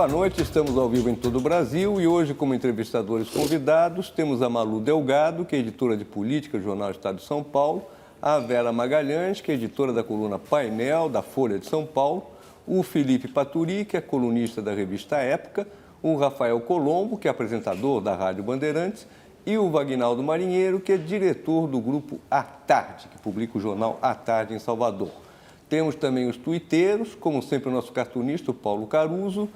boa noite. Estamos ao vivo em todo o Brasil e hoje, como entrevistadores convidados, temos a Malu Delgado, que é editora de política do Jornal Estado de São Paulo, a Vera Magalhães, que é editora da coluna Painel, da Folha de São Paulo, o Felipe Paturi, que é colunista da revista Época, o Rafael Colombo, que é apresentador da Rádio Bandeirantes, e o Vagnaldo Marinheiro, que é diretor do grupo À Tarde, que publica o jornal À Tarde em Salvador. Temos também os tuiteiros, como sempre o nosso cartunista, o Paulo Caruso.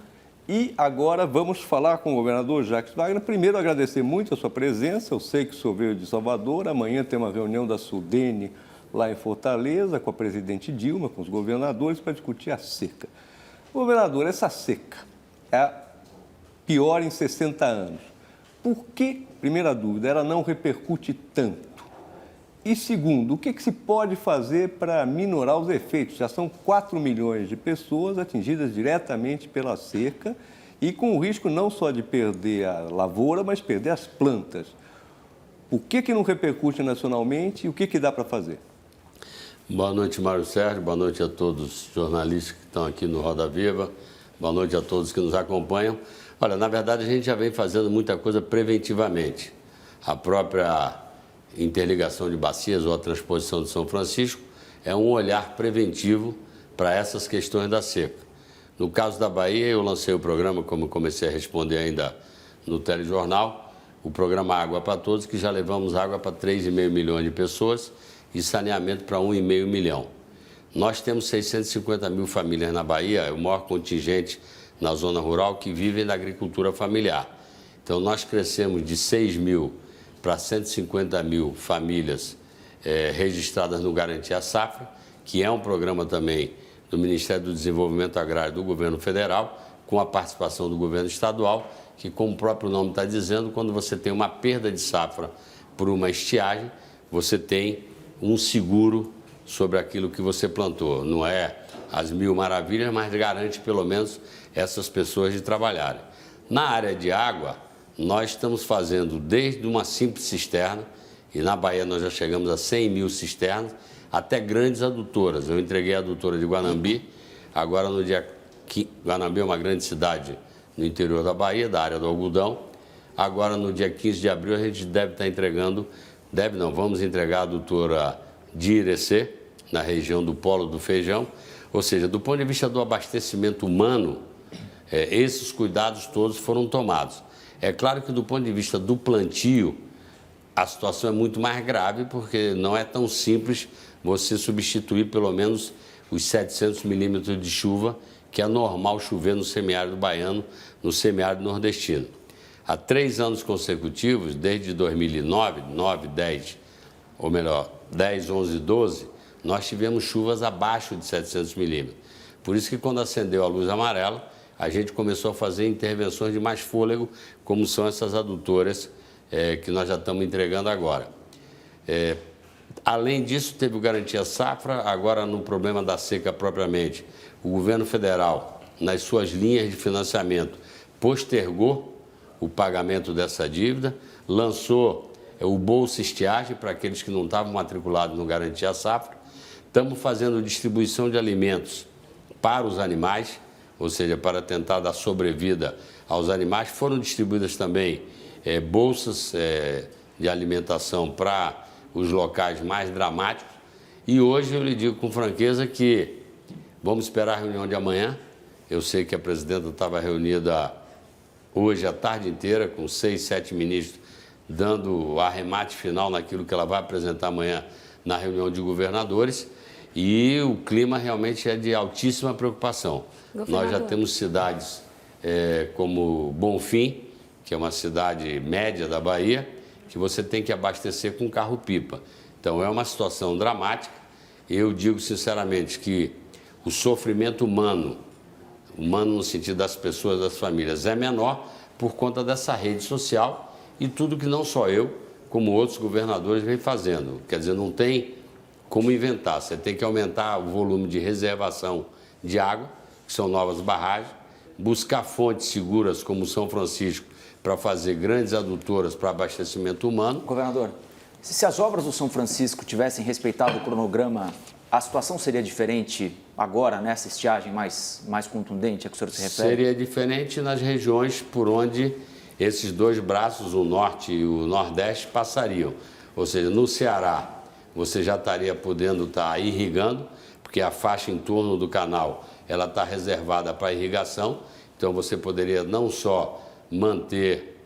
E agora vamos falar com o governador Jacques Wagner. Primeiro, agradecer muito a sua presença. Eu sei que o senhor veio de Salvador. Amanhã tem uma reunião da Sudene lá em Fortaleza, com a presidente Dilma, com os governadores, para discutir a seca. Governador, essa seca é a pior em 60 anos. Por que, primeira dúvida, ela não repercute tanto? E segundo, o que se pode fazer para minorar os efeitos? Já são 4 milhões de pessoas atingidas diretamente pela seca e com o risco não só de perder a lavoura, mas perder as plantas. O que não repercute nacionalmente e o que dá para fazer? Boa noite, Mário Sérgio. Boa noite a todos os jornalistas que estão aqui no Roda Viva. Boa noite a todos que nos acompanham. Olha, na verdade, a gente já vem fazendo muita coisa preventivamente. A própria interligação de bacias ou a transposição de São Francisco é um olhar preventivo para essas questões da seca. No caso da Bahia, eu lancei o programa, como comecei a responder ainda no telejornal, o programa Água para Todos, que já levamos água para 3,5 milhões de pessoas e saneamento para 1,5 milhão. Nós temos 650 mil famílias na Bahia, o maior contingente na zona rural que vivem da agricultura familiar. Então, nós crescemos de 6 mil para 150 mil famílias registradas no Garantia Safra, que é um programa também do Ministério do Desenvolvimento Agrário do Governo Federal, com a participação do Governo Estadual, que, como o próprio nome está dizendo, quando você tem uma perda de safra por uma estiagem, você tem um seguro sobre aquilo que você plantou. Não é as mil maravilhas, mas garante pelo menos essas pessoas de trabalharem. Na área de água, nós estamos fazendo desde uma simples cisterna, e na Bahia nós já chegamos a 100 mil cisternas, até grandes adutoras. Eu entreguei a adutora de Guanambi, agora no dia 15, Guanambi é uma grande cidade no interior da Bahia, da área do algodão. Agora no dia 15 de abril a gente deve estar entregando, vamos entregar a adutora de Irecê, na região do Polo do Feijão. Ou seja, do ponto de vista do abastecimento humano, esses cuidados todos foram tomados. É claro que do ponto de vista do plantio, a situação é muito mais grave, porque não é tão simples você substituir pelo menos os 700 milímetros de chuva, que é normal chover no semiárido baiano, no semiárido nordestino. Há 3 anos consecutivos, desde 2009, 10, 11, 12, nós tivemos chuvas abaixo de 700 milímetros. Por isso que quando acendeu a luz amarela, a gente começou a fazer intervenções de mais fôlego, como são essas adutoras que nós já estamos entregando agora. Além disso, teve o Garantia Safra, agora no problema da seca propriamente. O governo federal, nas suas linhas de financiamento, postergou o pagamento dessa dívida, lançou o Bolsa Estiagem para aqueles que não estavam matriculados no Garantia Safra. Estamos fazendo distribuição de alimentos para os animais, ou seja, para tentar dar sobrevida aos animais. Foram distribuídas também bolsas de alimentação para os locais mais dramáticos. E hoje eu lhe digo com franqueza que vamos esperar a reunião de amanhã. Eu sei que a presidenta estava reunida hoje a tarde inteira com 6, 7 ministros, dando o arremate final naquilo que ela vai apresentar amanhã na reunião de governadores. E o clima realmente é de altíssima preocupação. Nós já temos cidades como Bonfim, que é uma cidade média da Bahia, que você tem que abastecer com carro-pipa. Então, é uma situação dramática. Eu digo sinceramente que o sofrimento humano no sentido das pessoas, das famílias, é menor por conta dessa rede social e tudo que não só eu, como outros governadores vêm fazendo. Quer dizer, não tem como inventar, você tem que aumentar o volume de reservação de água, que são novas barragens, buscar fontes seguras como São Francisco para fazer grandes adutoras para abastecimento humano. Governador, se as obras do São Francisco tivessem respeitado o cronograma A situação seria diferente agora, nessa estiagem mais contundente a que o senhor se refere? Seria diferente nas regiões por onde esses dois braços, o norte e o nordeste, passariam. Ou seja, no Ceará, você já estaria podendo estar irrigando, porque a faixa em torno do canal ela está reservada para irrigação. Então, você poderia não só manter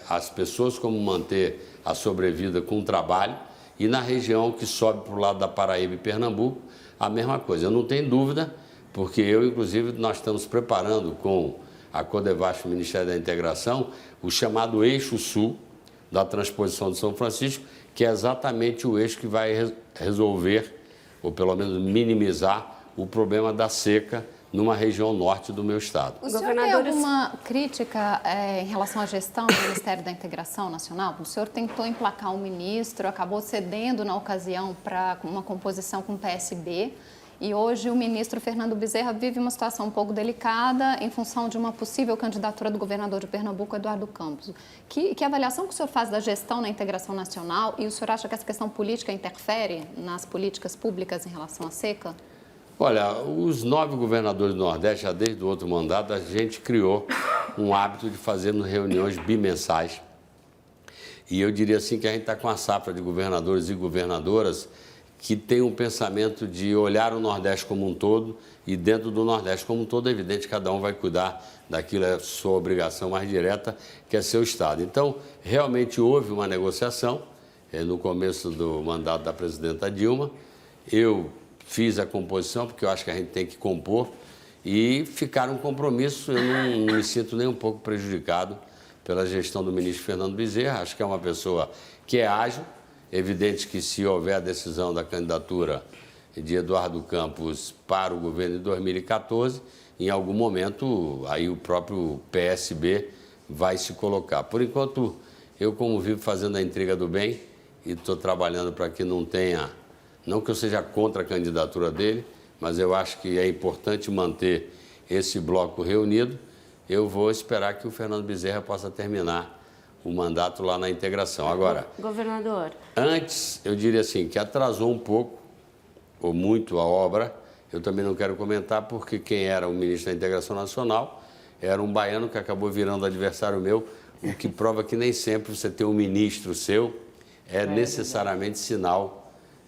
as pessoas, como manter a sobrevida com o trabalho. E na região que sobe para o lado da Paraíba e Pernambuco, a mesma coisa. Eu não tenho dúvida, porque inclusive, nós estamos preparando com a Codevasf, o Ministério da Integração, o chamado Eixo Sul da Transposição de São Francisco, que é exatamente o eixo que vai resolver, ou pelo menos minimizar, o problema da seca numa região norte do meu estado. O senhor tem alguma crítica em relação à gestão do Ministério da Integração Nacional? O senhor tentou emplacar um ministro, acabou cedendo na ocasião para uma composição com o PSB, e hoje o ministro Fernando Bezerra vive uma situação um pouco delicada em função de uma possível candidatura do governador de Pernambuco, Eduardo Campos. Que avaliação que o senhor faz da gestão na integração nacional, e o senhor acha que essa questão política interfere nas políticas públicas em relação à seca? Olha, os 9 governadores do Nordeste, já desde o outro mandato, a gente criou um hábito de fazermos reuniões bimensais. E eu diria assim que a gente está com a safra de governadores e governadoras que tem um pensamento de olhar o Nordeste como um todo, e dentro do Nordeste como um todo, é evidente que cada um vai cuidar daquilo, é sua obrigação mais direta, que é seu Estado. Então, realmente houve uma negociação no começo do mandato da presidenta Dilma. Eu fiz a composição, porque eu acho que a gente tem que compor, e ficar um compromisso. Eu não me sinto nem um pouco prejudicado pela gestão do ministro Fernando Bezerra. Acho que é uma pessoa que é ágil. Evidente que, se houver a decisão da candidatura de Eduardo Campos para o governo de 2014, em algum momento aí o próprio PSB vai se colocar. Por enquanto, eu, como vivo fazendo a intriga do bem, e estou trabalhando para que não tenha, não que eu seja contra a candidatura dele, mas eu acho que é importante manter esse bloco reunido. Eu vou esperar que o Fernando Bezerra possa terminar o mandato lá na integração. Agora, governador, antes, eu diria assim, que atrasou um pouco, ou muito, a obra. Eu também não quero comentar, porque quem era o ministro da Integração Nacional era um baiano que acabou virando adversário meu, o que prova que nem sempre você ter um ministro seu é necessariamente sinal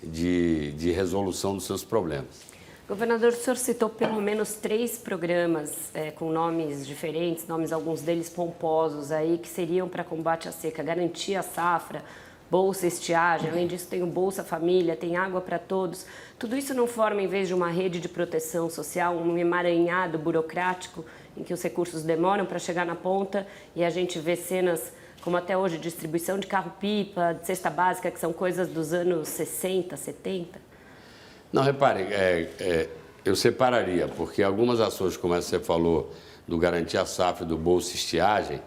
de resolução dos seus problemas. governador, o senhor citou pelo menos 3 programas com nomes diferentes, alguns deles pomposos aí, que seriam para combate à seca, Garantia Safra, Bolsa Estiagem, além disso tem o Bolsa Família, tem Água para Todos. Tudo isso não forma, em vez de uma rede de proteção social, um emaranhado burocrático em que os recursos demoram para chegar na ponta, e a gente vê cenas como até hoje, distribuição de carro-pipa, de cesta básica, que são coisas dos anos 60, 70? Não, repare, eu separaria, porque algumas ações, como você falou, do Garantia Safra e do Bolsa Estiagem,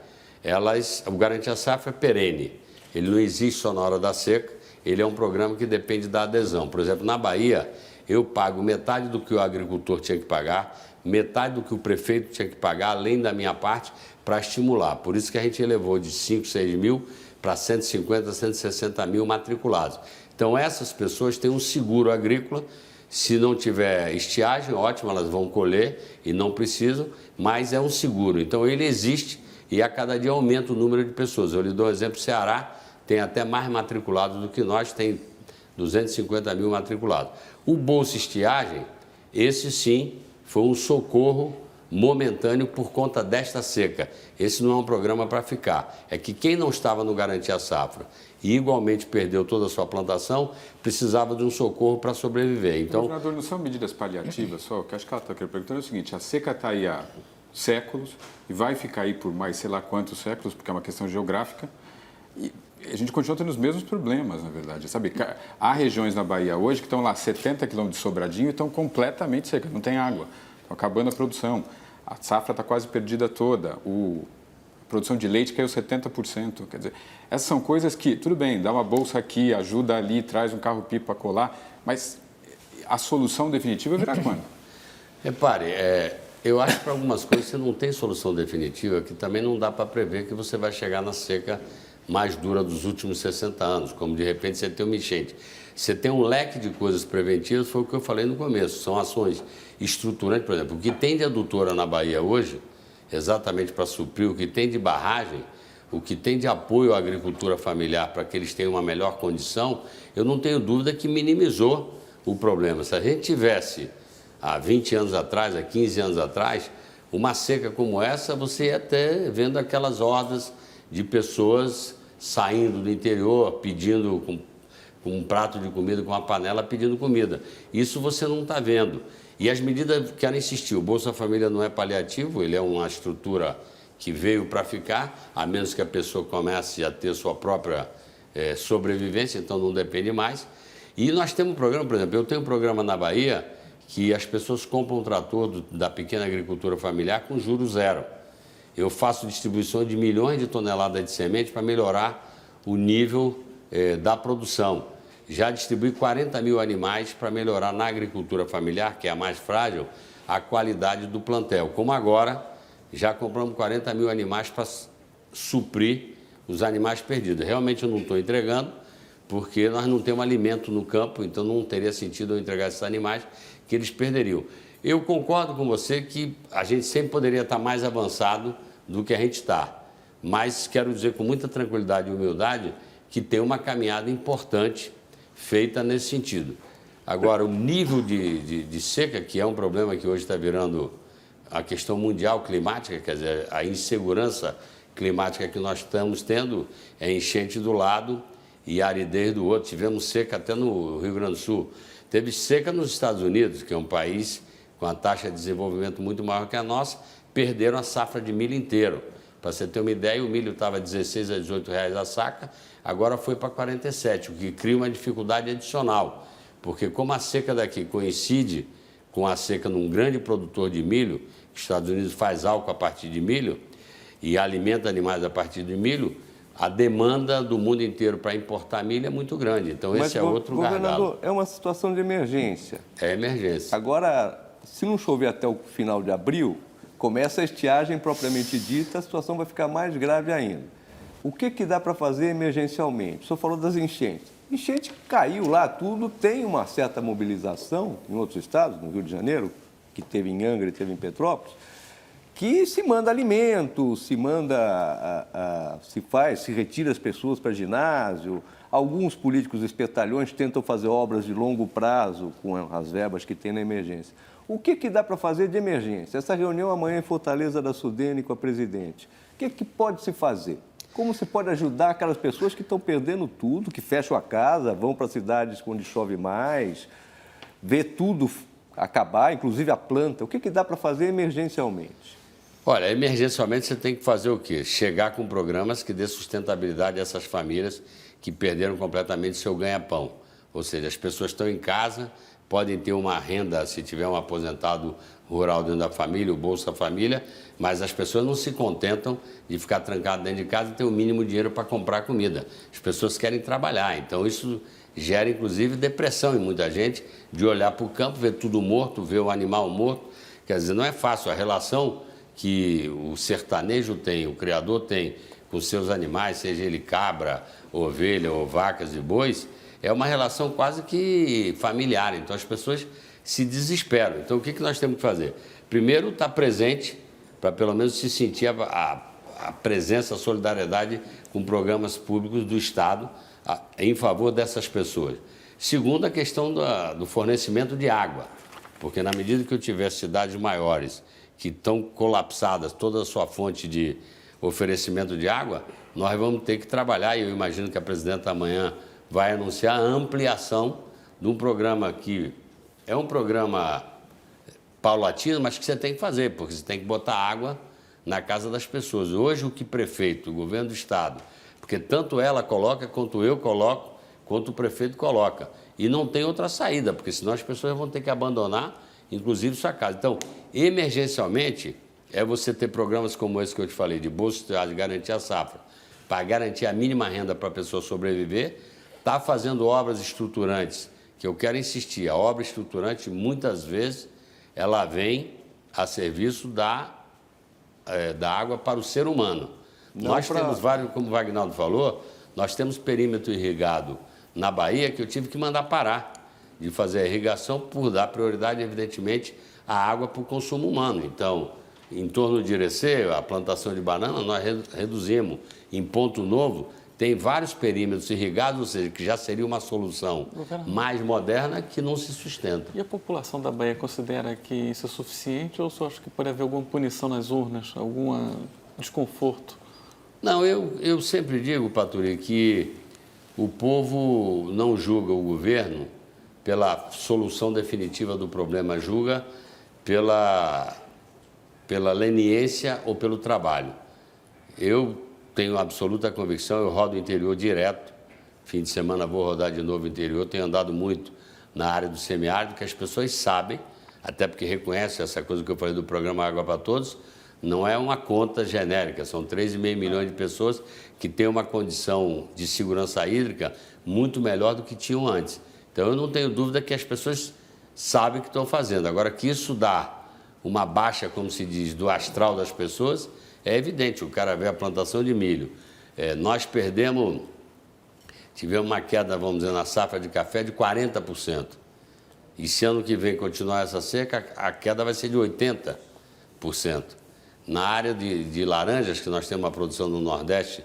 o Garantia Safra é perene, ele não existe só na hora da seca, ele é um programa que depende da adesão. Por exemplo, na Bahia, eu pago metade do que o agricultor tinha que pagar, metade do que o prefeito tinha que pagar, além da minha parte, para estimular. Por isso que a gente elevou de 5, 6 mil para 150, 160 mil matriculados. Então, essas pessoas têm um seguro agrícola. Se não tiver estiagem, ótimo, elas vão colher e não precisam, mas é um seguro. Então, ele existe e a cada dia aumenta o número de pessoas. Eu lhe dou um exemplo: Ceará tem até mais matriculados do que nós, tem 250 mil matriculados. O Bolsa Estiagem, esse sim, foi um socorro momentâneo por conta desta seca. Esse não é um programa para ficar. É que quem não estava no Garantia Safra e igualmente perdeu toda a sua plantação, precisava de um socorro para sobreviver. Então, governador, não são medidas paliativas só? O que acho que ela está perguntando é o seguinte: a seca está aí há séculos e vai ficar aí por mais sei lá quantos séculos, porque é uma questão geográfica, e a gente continua tendo os mesmos problemas, na verdade. Sabe, há regiões na Bahia hoje que estão lá 70 quilômetros de Sobradinho e estão completamente secas, não tem água. Estão acabando a produção. A safra está quase perdida toda. A produção de leite caiu 70%. Quer dizer, essas são coisas que, tudo bem, dá uma bolsa aqui, ajuda ali, traz um carro-pipa para colar, mas a solução definitiva virá quando? Repare, eu acho que para algumas coisas você não tem solução definitiva, que também não dá para prever que você vai chegar na seca mais dura dos últimos 60 anos, como de repente você tem uma enchente. Você tem um leque de coisas preventivas, foi o que eu falei no começo, são ações estruturantes, por exemplo, o que tem de adutora na Bahia hoje, exatamente para suprir, o que tem de barragem, o que tem de apoio à agricultura familiar para que eles tenham uma melhor condição, eu não tenho dúvida que minimizou o problema. Se a gente tivesse há 20 anos atrás, há 15 anos atrás, uma seca como essa, você ia ter vendo aquelas hordas de pessoas saindo do interior, pedindo com um prato de comida, com uma panela, pedindo comida. Isso você não está vendo. E as medidas, quero insistir, o Bolsa Família não é paliativo, ele é uma estrutura que veio para ficar, a menos que a pessoa comece a ter sua própria sobrevivência, então não depende mais. E nós temos um programa, por exemplo, eu tenho um programa na Bahia que as pessoas compram um trator da pequena agricultura familiar com juros zero. Eu faço distribuição de milhões de toneladas de semente para melhorar o nível da produção. Já distribuí 40 mil animais para melhorar na agricultura familiar, que é a mais frágil, a qualidade do plantel. Como agora, já compramos 40 mil animais para suprir os animais perdidos. Realmente eu não estou entregando, porque nós não temos alimento no campo, então não teria sentido eu entregar esses animais, que eles perderiam. Eu concordo com você que a gente sempre poderia estar mais avançado do que a gente está, mas quero dizer com muita tranquilidade e humildade que tem uma caminhada importante feita nesse sentido. Agora, o nível de seca, que é um problema que hoje está virando a questão mundial climática, quer dizer, a insegurança climática que nós estamos tendo é enchente do lado e aridez do outro. Tivemos seca até no Rio Grande do Sul. Teve seca nos Estados Unidos, que é um país com a taxa de desenvolvimento muito maior que a nossa, perderam a safra de milho inteiro. Para você ter uma ideia, o milho estava 16 a 18 reais a saca, agora foi para 47, o que cria uma dificuldade adicional, porque como a seca daqui coincide com a seca num grande produtor de milho, que os Estados Unidos faz álcool a partir de milho e alimenta animais a partir de milho, a demanda do mundo inteiro para importar milho é muito grande. Então, esse é outro gargalo. Governador, é uma situação de emergência. É emergência. Agora, se não chover até o final de abril, começa a estiagem propriamente dita, a situação vai ficar mais grave ainda. O que dá para fazer emergencialmente? O senhor falou das enchentes. Enchente caiu lá, tudo, tem uma certa mobilização em outros estados, no Rio de Janeiro, que teve em Angra e teve em Petrópolis, que se manda alimento, se manda, se retira as pessoas para ginásio. Alguns políticos espertalhões tentam fazer obras de longo prazo com as verbas que tem na emergência. O que dá para fazer de emergência? Essa reunião amanhã em Fortaleza da Sudene com a presidente. O que pode se fazer? Como se pode ajudar aquelas pessoas que estão perdendo tudo, que fecham a casa, vão para cidades onde chove mais, vê tudo acabar, inclusive a planta. O que dá para fazer emergencialmente? Olha, emergencialmente você tem que fazer o quê? Chegar com programas que dê sustentabilidade a essas famílias que perderam completamente seu ganha-pão. Ou seja, as pessoas estão em casa, podem ter uma renda, se tiver um aposentado rural dentro da família, o Bolsa Família, mas as pessoas não se contentam de ficar trancado dentro de casa e ter o mínimo dinheiro para comprar comida. As pessoas querem trabalhar, então isso gera inclusive depressão em muita gente, de olhar para o campo, ver tudo morto, ver o animal morto. Quer dizer, não é fácil. A relação que o sertanejo tem, o criador tem com seus animais, seja ele cabra, ovelha ou vacas e bois, é uma relação quase que familiar. Então as pessoas se desesperam. Então o que nós temos que fazer? Primeiro, estar presente, para pelo menos se sentir a presença, a solidariedade com programas públicos do Estado em favor dessas pessoas. Segundo, a questão do fornecimento de água, porque na medida que eu tiver cidades maiores que estão colapsadas, toda a sua fonte de oferecimento de água, nós vamos ter que trabalhar, e eu imagino que a presidenta amanhã vai anunciar a ampliação de um programa que é um programa paulatino, mas que você tem que fazer, porque você tem que botar água na casa das pessoas. Hoje, o que prefeito, o governo do Estado, porque tanto ela coloca, quanto eu coloco, quanto o prefeito coloca, e não tem outra saída, porque senão as pessoas vão ter que abandonar, inclusive, sua casa. Então, emergencialmente, é você ter programas como esse que eu te falei, de bolsa de garantir a safra, para garantir a mínima renda para a pessoa sobreviver, está fazendo obras estruturantes, que eu quero insistir, a obra estruturante, muitas vezes, ela vem a serviço da água para o ser humano. Nós temos vários, como o Wagnaldo falou, nós temos perímetro irrigado na Bahia que eu tive que mandar parar de fazer a irrigação por dar prioridade, evidentemente, à água para o consumo humano. Então, em torno de Irecê, a plantação de banana, nós reduzimos. Em Ponto Novo, tem vários perímetros irrigados, ou seja, que já seria uma solução mais moderna que não se sustenta. E a população da Bahia considera que isso é suficiente ou só acha que pode haver alguma punição nas urnas, algum desconforto? Não, eu sempre digo, Paturi, que o povo não julga o governo pela solução definitiva do problema, julga pela leniência ou pelo trabalho. Eu tenho absoluta convicção, eu rodo o interior direto, fim de semana vou rodar de novo o interior, tenho andado muito na área do semiárido, que as pessoas sabem, até porque reconhecem essa coisa que eu falei do programa Água para Todos, não é uma conta genérica, são 3,5 milhões de pessoas que têm uma condição de segurança hídrica muito melhor do que tinham antes. Então, eu não tenho dúvida que as pessoas sabem o que estão fazendo. Agora, que isso dá uma baixa, como se diz, do astral das pessoas, é evidente. O cara vê a plantação de milho. Nós tivemos uma queda, vamos dizer, na safra de café de 40%. E se ano que vem continuar essa seca, a queda vai ser de 80%. Na área de laranjas, que nós temos uma produção no Nordeste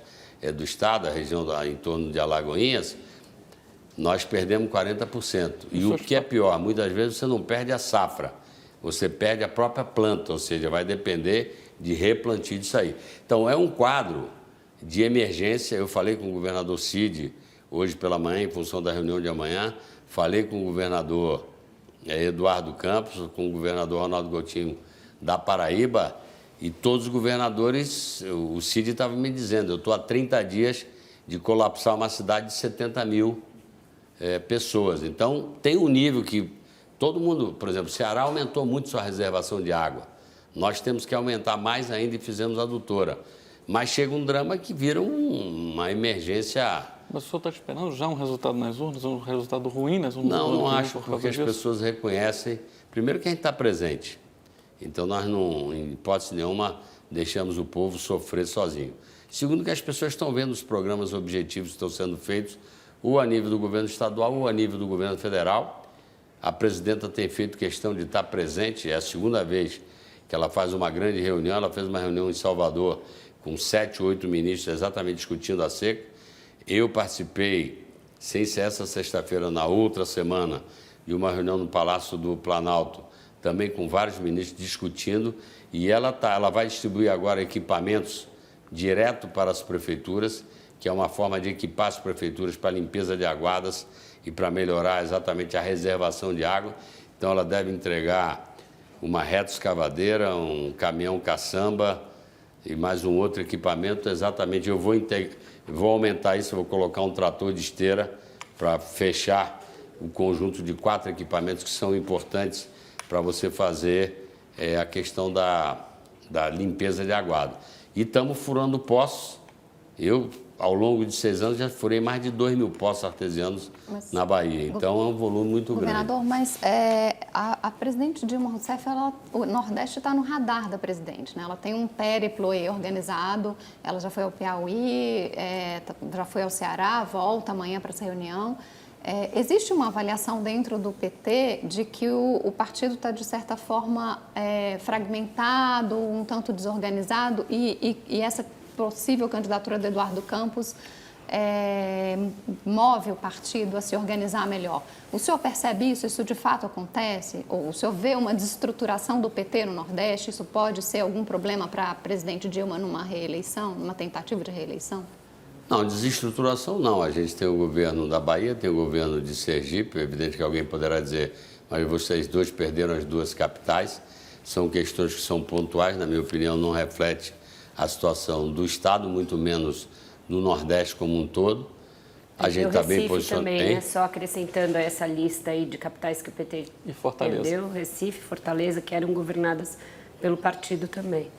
do estado, a região em torno de Alagoinhas, nós perdemos 40%. E o que é pior, muitas vezes você não perde a safra, você perde a própria planta, ou seja, vai depender de replantio disso aí. Então, é um quadro de emergência. Eu falei com o governador Cid hoje pela manhã, em função da reunião de amanhã, falei com o governador Eduardo Campos, com o governador Ronaldo Coutinho da Paraíba, e todos os governadores, o Cid estava me dizendo, eu estou há 30 dias de colapsar uma cidade de 70 mil pessoas. Então, tem um nível que todo mundo, por exemplo, o Ceará aumentou muito sua reservação de água. Nós temos que aumentar mais ainda e fizemos a adutora. Mas chega um drama que vira uma emergência. Mas o senhor está esperando já um resultado nas urnas, um resultado ruim nas urnas? Não acho, porque as pessoas reconhecem, primeiro, que a gente está presente. Então, nós não, em hipótese nenhuma, deixamos o povo sofrer sozinho. Segundo, que as pessoas estão vendo os programas objetivos que estão sendo feitos, ou a nível do governo estadual, ou a nível do governo federal. A presidenta tem feito questão de estar presente, é a segunda vez que ela faz uma grande reunião. Ela fez uma reunião em Salvador com 7, 8 ministros exatamente discutindo a seca. Eu participei, sem ser essa sexta-feira, na outra semana, de uma reunião no Palácio do Planalto, também com vários ministros discutindo, e ela vai distribuir agora equipamentos direto para as prefeituras, que é uma forma de equipar as prefeituras para limpeza de aguadas e para melhorar exatamente a reservação de água. Então, ela deve entregar uma retroescavadeira, um caminhão caçamba e mais um outro equipamento. Exatamente, eu vou aumentar isso, vou colocar um trator de esteira para fechar o conjunto de 4 equipamentos que são importantes para você fazer a questão da limpeza de aguado. E estamos furando poços. Eu, ao longo de 6 anos, já furei mais de 2 mil poços artesianos na Bahia. Então, é um volume muito grande. Governador, mas a presidente Dilma Rousseff, o Nordeste está no radar da presidente, né? Ela tem um périplo aí organizado, ela já foi ao Piauí, já foi ao Ceará, volta amanhã para essa reunião. Existe uma avaliação dentro do PT de que o partido está, de certa forma, fragmentado, um tanto desorganizado, e essa possível candidatura do Eduardo Campos move o partido a se organizar melhor. O senhor percebe isso? Isso de fato acontece? Ou o senhor vê uma desestruturação do PT no Nordeste? Isso pode ser algum problema para a presidente Dilma numa reeleição, numa tentativa de reeleição? Não, desestruturação não. A gente tem o governo da Bahia, tem o governo de Sergipe. É evidente que alguém poderá dizer, mas vocês dois perderam as 2 capitais. São questões que são pontuais, na minha opinião, não reflete a situação do Estado, muito menos no Nordeste como um todo. A gente está bem posicionado. Também, né? Só acrescentando a essa lista aí de capitais que o PT e Fortaleza. Perdeu, Recife, Fortaleza, que eram governadas pelo partido também.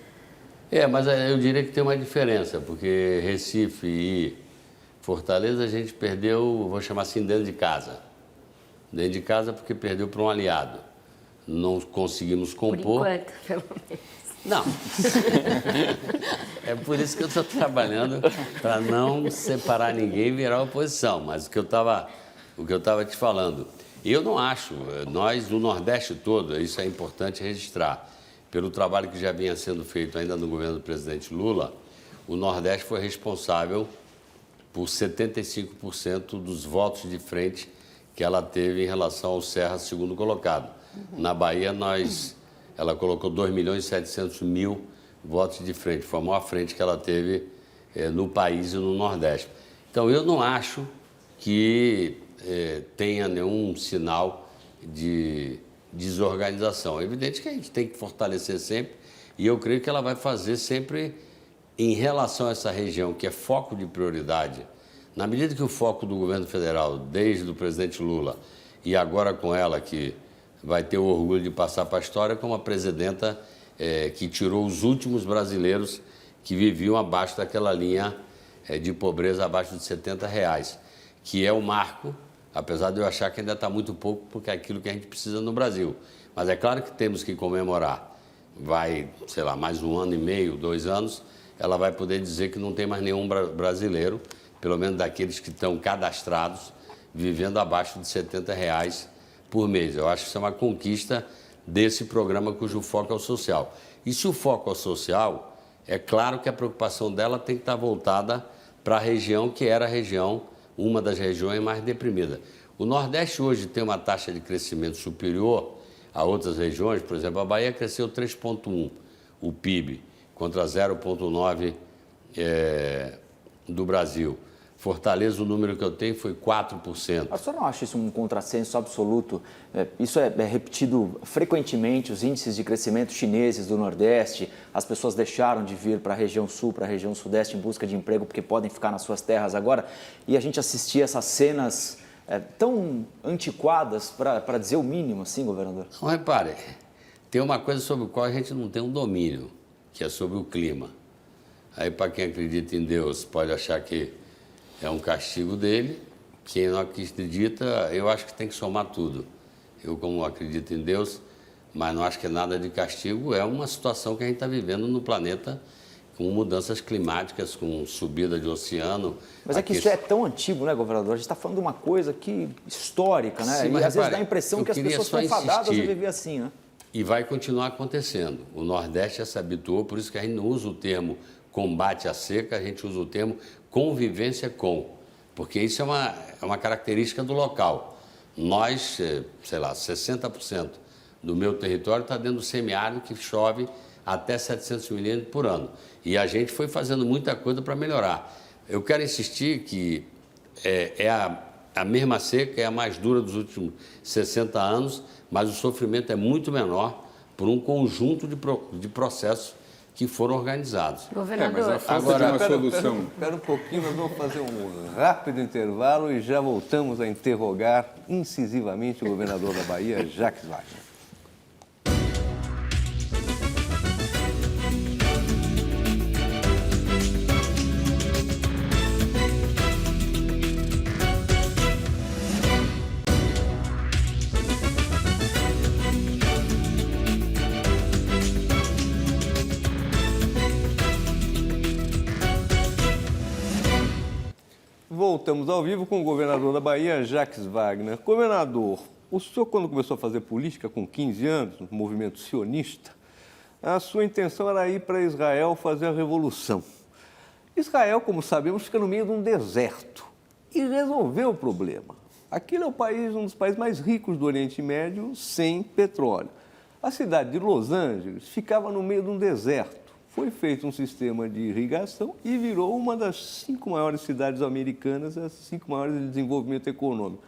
Mas eu diria que tem uma diferença, porque Recife e Fortaleza a gente perdeu, vou chamar assim, dentro de casa. Dentro de casa porque perdeu para um aliado. Não conseguimos compor. Por enquanto, pelo menos. Não. É por isso que eu estou trabalhando para não separar ninguém e virar oposição. Mas o que eu estava te falando, eu não acho, nós no Nordeste todo, isso é importante registrar, pelo trabalho que já vinha sendo feito ainda no governo do presidente Lula, o Nordeste foi responsável por 75% dos votos de frente que ela teve em relação ao Serra, segundo colocado. Na Bahia, ela colocou 2.700.000 votos de frente. Foi a maior frente que ela teve no país e no Nordeste. Então, eu não acho que tenha nenhum sinal de desorganização. É evidente que a gente tem que fortalecer sempre, e eu creio que ela vai fazer sempre em relação a essa região, que é foco de prioridade. Na medida que o foco do governo federal, desde o presidente Lula, e agora com ela, que vai ter o orgulho de passar para a história como a presidenta que tirou os últimos brasileiros que viviam abaixo daquela linha de pobreza, abaixo de R$70, que é o marco, apesar de eu achar que ainda está muito pouco, porque é aquilo que a gente precisa no Brasil. Mas é claro que temos que comemorar. Vai, sei lá, mais 1 ano e meio, 2 anos, ela vai poder dizer que não tem mais nenhum brasileiro, pelo menos daqueles que estão cadastrados, vivendo abaixo de R$70 por mês. Eu acho que isso é uma conquista desse programa cujo foco é o social. E se o foco é o social, é claro que a preocupação dela tem que estar voltada para a região que era a região, uma das regiões mais deprimidas. O Nordeste hoje tem uma taxa de crescimento superior a outras regiões. Por exemplo, a Bahia cresceu 3,1%, o PIB, contra 0,9% do Brasil. Fortaleza, o número que eu tenho foi 4%. A senhora não acha isso um contrassenso absoluto? Isso é repetido frequentemente, os índices de crescimento chineses do Nordeste, as pessoas deixaram de vir para a região Sul, para a região Sudeste em busca de emprego porque podem ficar nas suas terras agora, e a gente assistia essas cenas tão antiquadas, para dizer o mínimo, assim, governador? Não, repare, tem uma coisa sobre a qual a gente não tem um domínio, que é sobre o clima. Aí, para quem acredita em Deus, pode achar que é um castigo dele. Quem não acredita, eu acho que tem que somar tudo. Eu, como acredito em Deus, mas não acho que é nada de castigo, é uma situação que a gente está vivendo no planeta, com mudanças climáticas, com subida de oceano. Mas é que isso é tão antigo, né, governador? A gente está falando de uma coisa que histórica, né? Sim, e às vezes dá a impressão que as pessoas estão fadadas a viver assim, né? E vai continuar acontecendo. O Nordeste já se habituou, por isso que a gente não usa o termo combate à seca, a gente usa o termo convivência com, porque isso é uma característica do local. Nós, sei lá, 60% do meu território está dentro do semiárido, que chove até 700 milímetros por ano. E a gente foi fazendo muita coisa para melhorar. Eu quero insistir que a mesma seca, é a mais dura dos últimos 60 anos, mas o sofrimento é muito menor por um conjunto de processos que foram organizados. Governador, mas a falta de uma solução. Espera um pouquinho, nós vamos fazer um rápido intervalo e já voltamos a interrogar incisivamente o governador da Bahia, Jacques Wagner. Voltamos ao vivo com o governador da Bahia, Jacques Wagner. Governador, o senhor, quando começou a fazer política com 15 anos, no movimento sionista, a sua intenção era ir para Israel fazer a revolução. Israel, como sabemos, fica no meio de um deserto e resolveu o problema. Aquele é o país, um dos países mais ricos do Oriente Médio, sem petróleo. A cidade de Los Angeles ficava no meio de um deserto. Foi feito um sistema de irrigação e virou uma das 5 maiores cidades americanas, as 5 maiores de desenvolvimento econômico.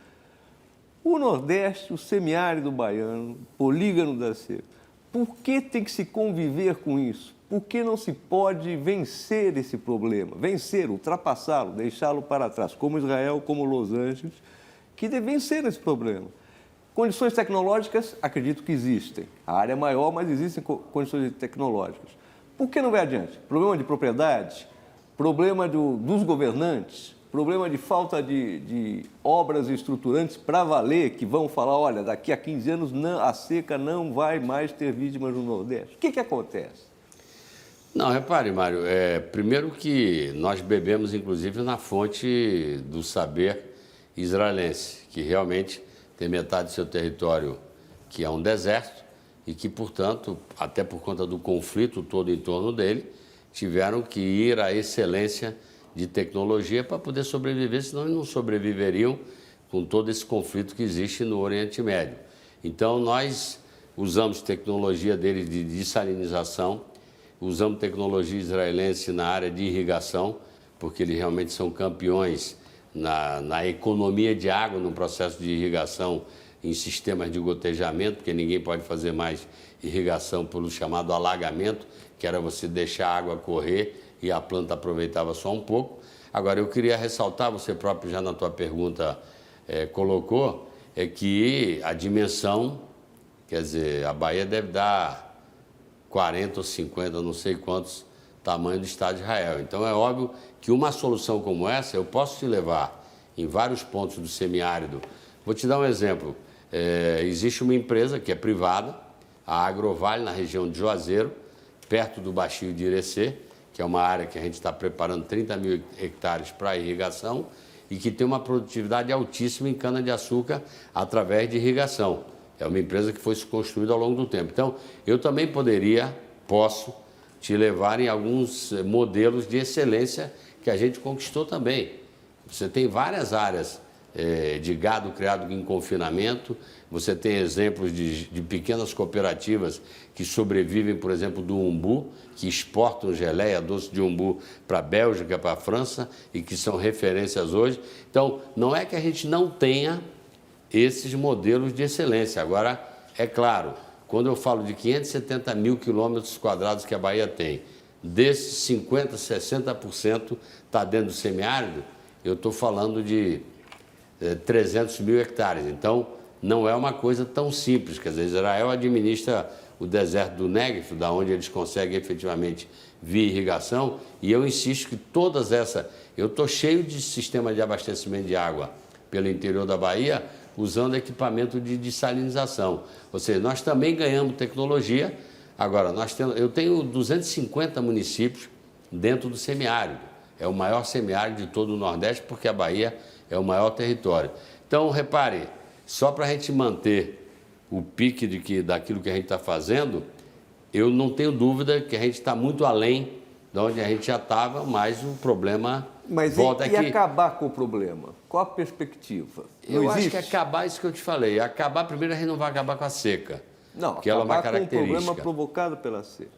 O Nordeste, o semiárido baiano, polígono da seca, por que tem que se conviver com isso? Por que não se pode vencer esse problema? Vencer, ultrapassá-lo, deixá-lo para trás, como Israel, como Los Angeles, que devem vencer esse problema. Condições tecnológicas, acredito que existem. A área é maior, mas existem condições tecnológicas. Por que não vai adiante? Problema de propriedade, problema dos governantes, problema de falta de obras estruturantes para valer, que vão falar, olha, daqui a 15 anos a seca não vai mais ter vítimas no Nordeste. O que acontece? Não, repare, Mário, primeiro que nós bebemos, inclusive, na fonte do saber israelense, que realmente tem metade do seu território que é um deserto e que, portanto, até por conta do conflito todo em torno dele, tiveram que ir à excelência de tecnologia para poder sobreviver, senão eles não sobreviveriam com todo esse conflito que existe no Oriente Médio. Então, nós usamos tecnologia deles de dessalinização, usamos tecnologia israelense na área de irrigação, porque eles realmente são campeões na economia de água, no processo de irrigação em sistemas de gotejamento, porque ninguém pode fazer mais irrigação pelo chamado alagamento, que era você deixar a água correr e a planta aproveitava só um pouco. Agora, eu queria ressaltar, você próprio já na tua pergunta colocou, que a dimensão, quer dizer, a Bahia deve dar 40 ou 50, não sei quantos tamanhos do Estado de Israel. Então, é óbvio que uma solução como essa, eu posso te levar em vários pontos do semiárido. Vou te dar um exemplo. Existe uma empresa que é privada, a Agrovale, na região de Juazeiro, perto do Baixio de Irecê, que é uma área que a gente está preparando 30 mil hectares para irrigação e que tem uma produtividade altíssima em cana-de-açúcar através de irrigação. É uma empresa que foi construída ao longo do tempo. Então, eu também posso te levar em alguns modelos de excelência que a gente conquistou também. Você tem várias áreas de gado criado em confinamento, você tem exemplos de pequenas cooperativas que sobrevivem, por exemplo, do umbu, que exportam geleia doce de umbu para a Bélgica, para a França e que são referências hoje. Então, não é que a gente não tenha esses modelos de excelência. Agora, é claro, quando eu falo de 570 mil quilômetros quadrados que a Bahia tem, desses 50%, 60% está dentro do semiárido, eu estou falando de 300 mil hectares. Então, não é uma coisa tão simples. Quer dizer, Israel administra o deserto do Negev, da onde eles conseguem efetivamente via irrigação, e eu insisto que todas essas... Eu estou cheio de sistema de abastecimento de água pelo interior da Bahia, usando equipamento de dessalinização. Ou seja, nós também ganhamos tecnologia. Agora, eu tenho 250 municípios dentro do semiárido. É o maior semiárido de todo o Nordeste, porque a Bahia é o maior território. Então, repare, só para a gente manter o pique daquilo que a gente está fazendo, eu não tenho dúvida que a gente está muito além de onde a gente já estava, mas o problema volta aqui. Mas e acabar com o problema? Qual a perspectiva? Eu acho que acabar isso que eu te falei. Acabar, primeiro, a gente não vai acabar com a seca. Não, que ela é uma acabar com o característica. problema provocado pela seca.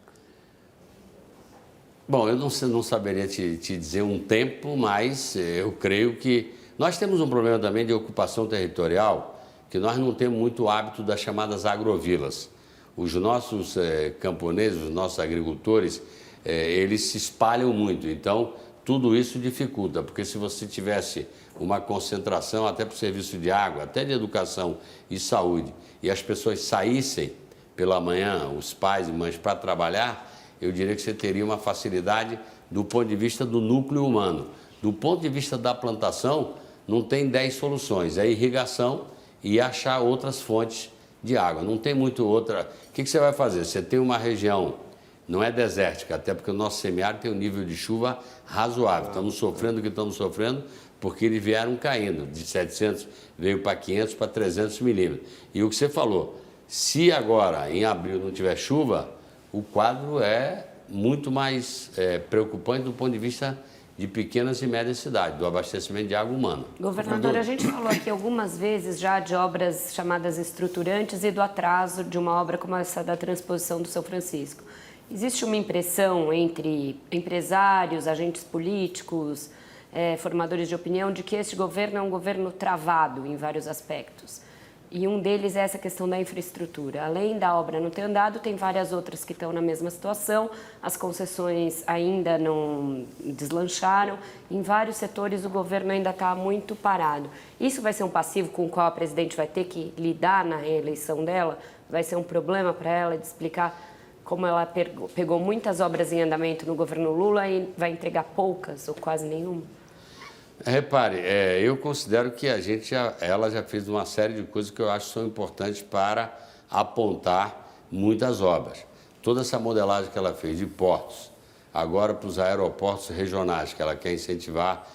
Bom, eu não saberia te dizer um tempo, mas eu creio que... Nós temos um problema também de ocupação territorial, que nós não temos muito hábito das chamadas agrovilas. Os nossos camponeses, os nossos agricultores, eles se espalham muito. Então, tudo isso dificulta, porque se você tivesse uma concentração até para o serviço de água, até de educação e saúde, e as pessoas saíssem pela manhã, os pais e mães, para trabalhar, eu diria que você teria uma facilidade do ponto de vista do núcleo humano. Do ponto de vista da plantação, não tem 10 soluções, é irrigação e achar outras fontes de água. Não tem muito outra... O que você vai fazer? Você tem uma região, não é desértica, até porque o nosso semiárido tem um nível de chuva razoável. Estamos sofrendo o que estamos sofrendo porque eles vieram caindo. De 700 veio para 500, para 300 milímetros. E o que você falou, se agora, em abril, não tiver chuva, o quadro é muito mais preocupante do ponto de vista de pequenas e médias cidades, do abastecimento de água humana. Governador, a gente falou aqui algumas vezes já de obras chamadas estruturantes e do atraso de uma obra como essa da transposição do São Francisco. Existe uma impressão entre empresários, agentes políticos, formadores de opinião, de que este governo é um governo travado em vários aspectos. E um deles é essa questão da infraestrutura. Além da obra não ter andado, tem várias outras que estão na mesma situação. As concessões ainda não deslancharam. Em vários setores, o governo ainda está muito parado. Isso vai ser um passivo com o qual a presidente vai ter que lidar na reeleição dela? Vai ser um problema para ela de explicar como ela pegou muitas obras em andamento no governo Lula e vai entregar poucas ou quase nenhuma? Repare, eu considero que ela já fez uma série de coisas que eu acho que são importantes para apontar muitas obras. Toda essa modelagem que ela fez de portos, agora para os aeroportos regionais, que ela quer incentivar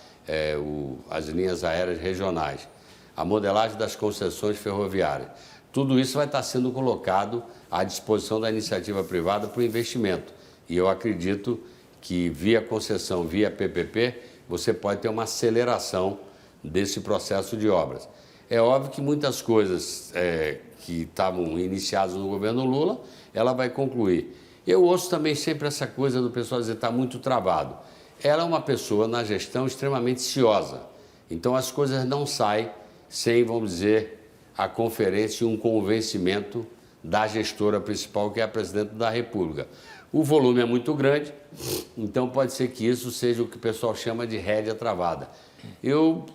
as linhas aéreas regionais, a modelagem das concessões ferroviárias. Tudo isso vai estar sendo colocado à disposição da iniciativa privada para o investimento. E eu acredito que via concessão, via PPP, você pode ter uma aceleração desse processo de obras. É óbvio que muitas coisas que estavam iniciadas no governo Lula, ela vai concluir. Eu ouço também sempre essa coisa do pessoal dizer que está muito travado. Ela é uma pessoa na gestão extremamente ciosa. Então as coisas não saem sem, vamos dizer, a conferência e um convencimento da gestora principal, que é a presidente da República. O volume é muito grande, então pode ser que isso seja o que o pessoal chama de rédea travada. Eu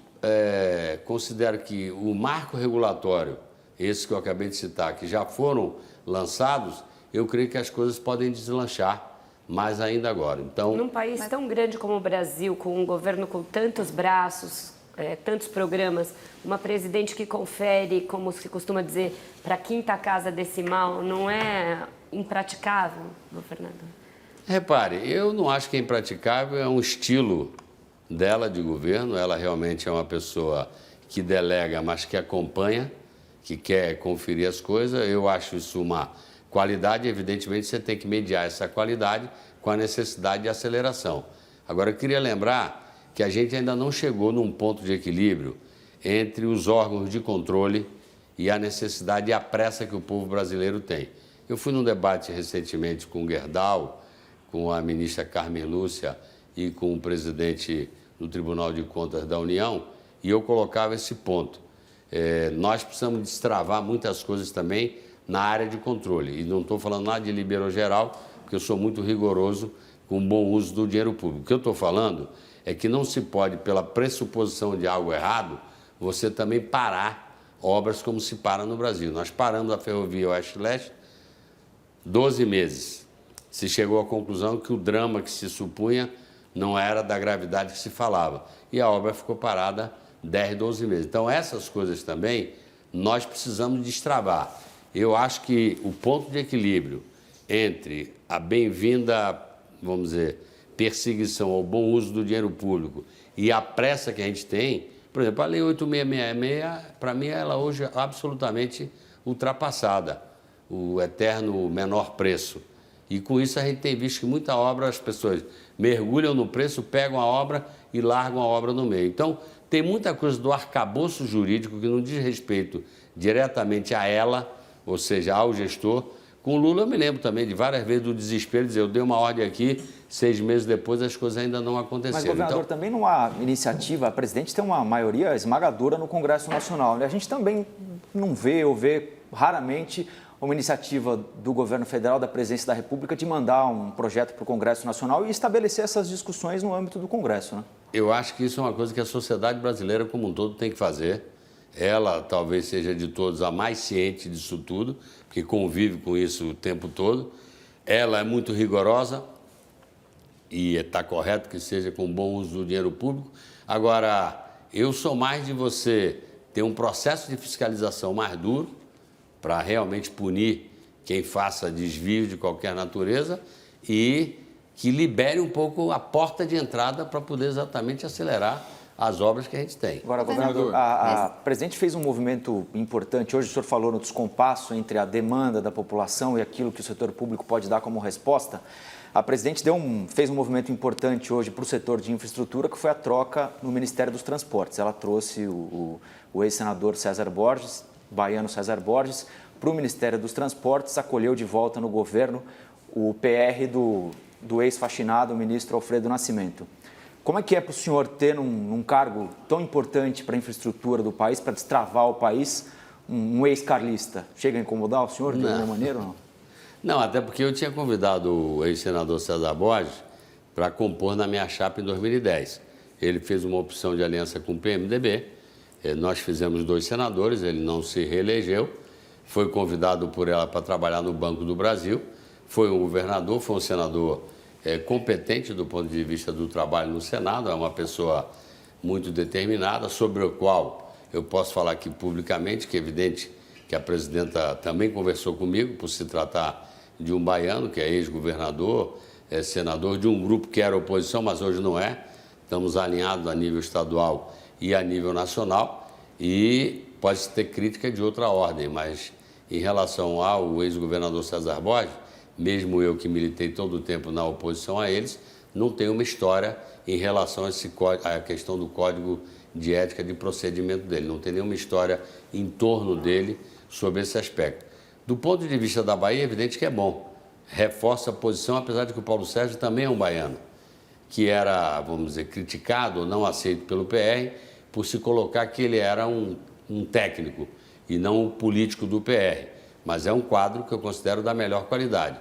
considero que o marco regulatório, esse que eu acabei de citar, que já foram lançados, eu creio que as coisas podem deslanchar mais ainda agora. Então, num país tão grande como o Brasil, com um governo com tantos braços, tantos programas, uma presidente que confere, como se costuma dizer, para a quinta casa decimal, não é impraticável, governador? Repare, eu não acho que é impraticável, é um estilo dela de governo, ela realmente é uma pessoa que delega, mas que acompanha, que quer conferir as coisas. Eu acho isso uma qualidade, evidentemente você tem que mediar essa qualidade com a necessidade de aceleração. Agora, eu queria lembrar que a gente ainda não chegou num ponto de equilíbrio entre os órgãos de controle e a necessidade e a pressa que o povo brasileiro tem. Eu fui num debate recentemente com o Gerdau, com a ministra Carmen Lúcia e com o presidente do Tribunal de Contas da União, e eu colocava esse ponto. Nós precisamos destravar muitas coisas também na área de controle. E não estou falando nada de libero geral, porque eu sou muito rigoroso com o bom uso do dinheiro público. O que eu estou falando é que não se pode, pela pressuposição de algo errado, você também parar obras como se para no Brasil. Nós paramos a ferrovia Oeste-Leste 12 meses. Se chegou à conclusão que o drama que se supunha não era da gravidade que se falava. E a obra ficou parada 10, 12 meses. Então, essas coisas também nós precisamos destravar. Eu acho que o ponto de equilíbrio entre a bem-vinda, vamos dizer, perseguição ao bom uso do dinheiro público e a pressa que a gente tem, por exemplo, a Lei 8666, para mim, ela hoje é absolutamente ultrapassada, o eterno menor preço. E com isso a gente tem visto que muita obra, as pessoas mergulham no preço, pegam a obra e largam a obra no meio. Então, tem muita coisa do arcabouço jurídico que não diz respeito diretamente a ela, ou seja, ao gestor. Com o Lula eu me lembro também de várias vezes do desespero, dizer, eu dei uma ordem aqui, 6 meses depois as coisas ainda não aconteceram. Mas, governador, então, também não há iniciativa, a presidente tem uma maioria esmagadora no Congresso Nacional, né? A gente também não vê ou vê raramente uma iniciativa do governo federal, da presidência da República, de mandar um projeto para o Congresso Nacional e estabelecer essas discussões no âmbito do Congresso, né? Eu acho que isso é uma coisa que a sociedade brasileira como um todo tem que fazer. Ela talvez seja de todos a mais ciente disso tudo, porque convive com isso o tempo todo. Ela é muito rigorosa e está correto que seja com bom uso do dinheiro público. Agora, eu sou mais de você ter um processo de fiscalização mais duro para realmente punir quem faça desvio de qualquer natureza e que libere um pouco a porta de entrada para poder exatamente acelerar as obras que a gente tem. Agora, governador, a presidente fez um movimento importante. Hoje o senhor falou no descompasso entre a demanda da população e aquilo que o setor público pode dar como resposta. A presidente fez um movimento importante hoje para o setor de infraestrutura, que foi a troca no Ministério dos Transportes. Ela trouxe o ex-senador César Borges, baiano César Borges, para o Ministério dos Transportes, acolheu de volta no governo o PR do ex-faxinado, o ministro Alfredo Nascimento. Como é que é para o senhor ter num cargo tão importante para a infraestrutura do país, para destravar o país, um ex-carlista? Chega a incomodar o senhor de alguma maneira ou não? Não, até porque eu tinha convidado o ex-senador César Borges para compor na minha chapa em 2010. Ele fez uma opção de aliança com o PMDB, nós fizemos 2 senadores, ele não se reelegeu, foi convidado por ela para trabalhar no Banco do Brasil, foi um governador, foi um senador competente do ponto de vista do trabalho no Senado, é uma pessoa muito determinada, sobre o qual eu posso falar aqui publicamente, que é evidente que a presidenta também conversou comigo, por se tratar de um baiano, que é ex-governador, senador de um grupo que era oposição, mas hoje não é. Estamos alinhados a nível estadual e a nível nacional e pode ter crítica de outra ordem, mas em relação ao ex-governador César Borges, mesmo eu que militei todo o tempo na oposição a eles, não tenho uma história em relação à questão do Código de Ética de procedimento dele. Não tem nenhuma história em torno dele sobre esse aspecto. Do ponto de vista da Bahia, é evidente que é bom. Reforça a posição, apesar de que o Paulo Sérgio também é um baiano, que era, vamos dizer, criticado ou não aceito pelo PR por se colocar que ele era um técnico e não um político do PR. Mas é um quadro que eu considero da melhor qualidade.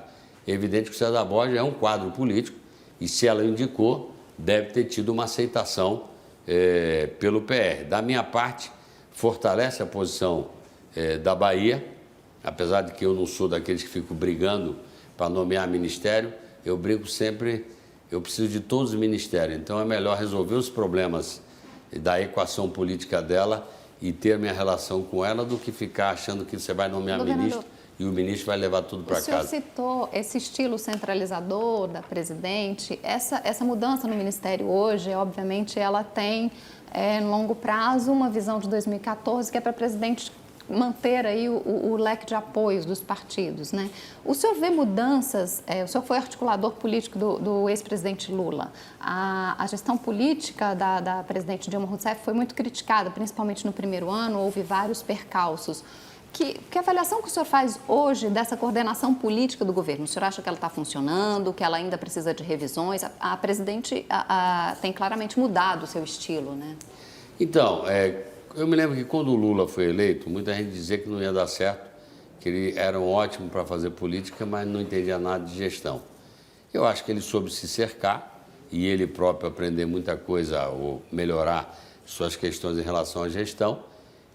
É evidente que o César Borges é um quadro político e, se ela indicou, deve ter tido uma aceitação pelo PR. Da minha parte, fortalece a posição da Bahia, apesar de que eu não sou daqueles que ficam brigando para nomear ministério, eu brinco sempre, eu preciso de todos os ministérios, então é melhor resolver os problemas da equação política dela e ter minha relação com ela do que ficar achando que você vai nomear ministro e o ministro vai levar tudo para casa. O senhor citou esse estilo centralizador da presidente. Essa mudança no Ministério hoje, obviamente, ela tem, no longo prazo, uma visão de 2014, que é para a presidente manter aí o leque de apoios dos partidos, né? O senhor vê mudanças, o senhor foi articulador político do ex-presidente Lula. A gestão política da presidente Dilma Rousseff foi muito criticada, principalmente no primeiro ano, houve vários percalços. Que avaliação que o senhor faz hoje dessa coordenação política do governo? O senhor acha que ela está funcionando, que ela ainda precisa de revisões? A presidente tem claramente mudado o seu estilo, né? Então, eu me lembro que quando o Lula foi eleito, muita gente dizia que não ia dar certo, que ele era um ótimo para fazer política, mas não entendia nada de gestão. Eu acho que ele soube se cercar e ele próprio aprender muita coisa ou melhorar suas questões em relação à gestão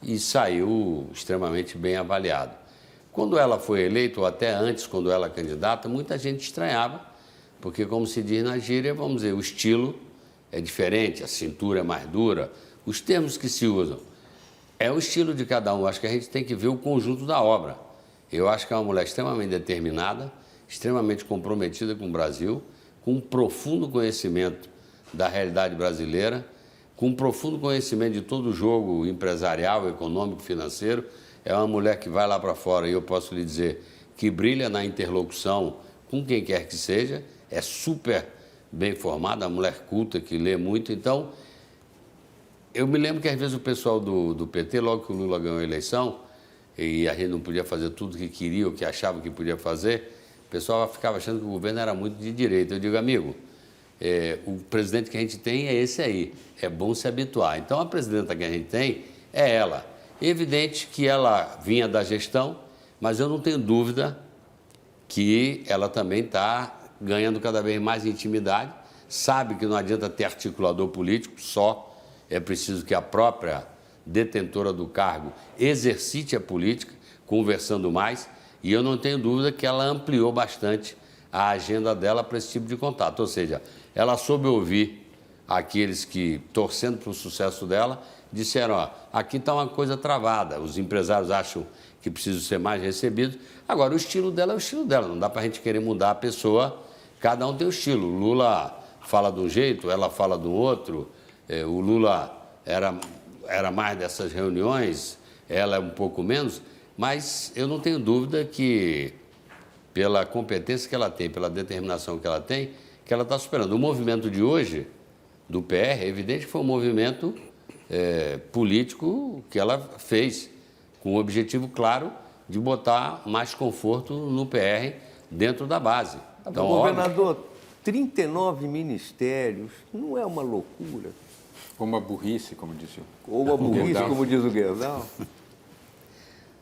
e saiu extremamente bem avaliado. Quando ela foi eleita, ou até antes, quando ela candidata, muita gente estranhava, porque, como se diz na gíria, vamos dizer, o estilo é diferente, a cintura é mais dura, os termos que se usam. É o estilo de cada um, acho que a gente tem que ver o conjunto da obra. Eu acho que é uma mulher extremamente determinada, extremamente comprometida com o Brasil, com um profundo conhecimento da realidade brasileira, com um profundo conhecimento de todo o jogo empresarial, econômico, financeiro. É uma mulher que vai lá para fora e eu posso lhe dizer que brilha na interlocução com quem quer que seja, é super bem formada, uma mulher culta que lê muito, então... Eu me lembro que, às vezes, o pessoal do PT, logo que o Lula ganhou a eleição, e a gente não podia fazer tudo que queria ou que achava que podia fazer, o pessoal ficava achando que o governo era muito de direita. Eu digo, amigo, o presidente que a gente tem é esse aí, é bom se habituar. Então, a presidenta que a gente tem é ela. É evidente que ela vinha da gestão, mas eu não tenho dúvida que ela também está ganhando cada vez mais intimidade, sabe que não adianta ter articulador político só, é preciso que a própria detentora do cargo exercite a política, conversando mais, e eu não tenho dúvida que ela ampliou bastante a agenda dela para esse tipo de contato. Ou seja, ela soube ouvir aqueles que, torcendo para o sucesso dela, disseram, ó, aqui está uma coisa travada, os empresários acham que precisam ser mais recebidos. Agora, o estilo dela é o estilo dela, não dá para a gente querer mudar a pessoa, cada um tem o estilo. O Lula fala de um jeito, ela fala do outro. O Lula era mais dessas reuniões, ela um pouco menos, mas eu não tenho dúvida que, pela competência que ela tem, pela determinação que ela tem, que ela está superando. O movimento de hoje, do PR, é evidente que foi um movimento político que ela fez, com o objetivo claro de botar mais conforto no PR dentro da base. Então, governador, 39 ministérios, não é uma loucura? Ou uma burrice, como disse o... Ou uma burrice, como diz o Guerdal?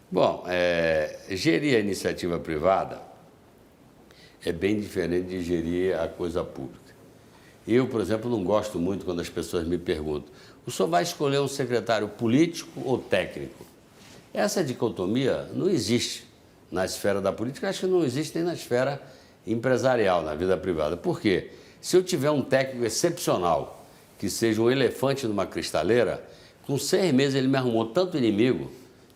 Bom, gerir a iniciativa privada é bem diferente de gerir a coisa pública. Eu, por exemplo, não gosto muito quando as pessoas me perguntam, o senhor vai escolher um secretário político ou técnico? Essa dicotomia não existe na esfera da política, acho que não existe nem na esfera empresarial, na vida privada. Por quê? Se eu tiver um técnico excepcional, que seja um elefante numa cristaleira, com 6 meses ele me arrumou tanto inimigo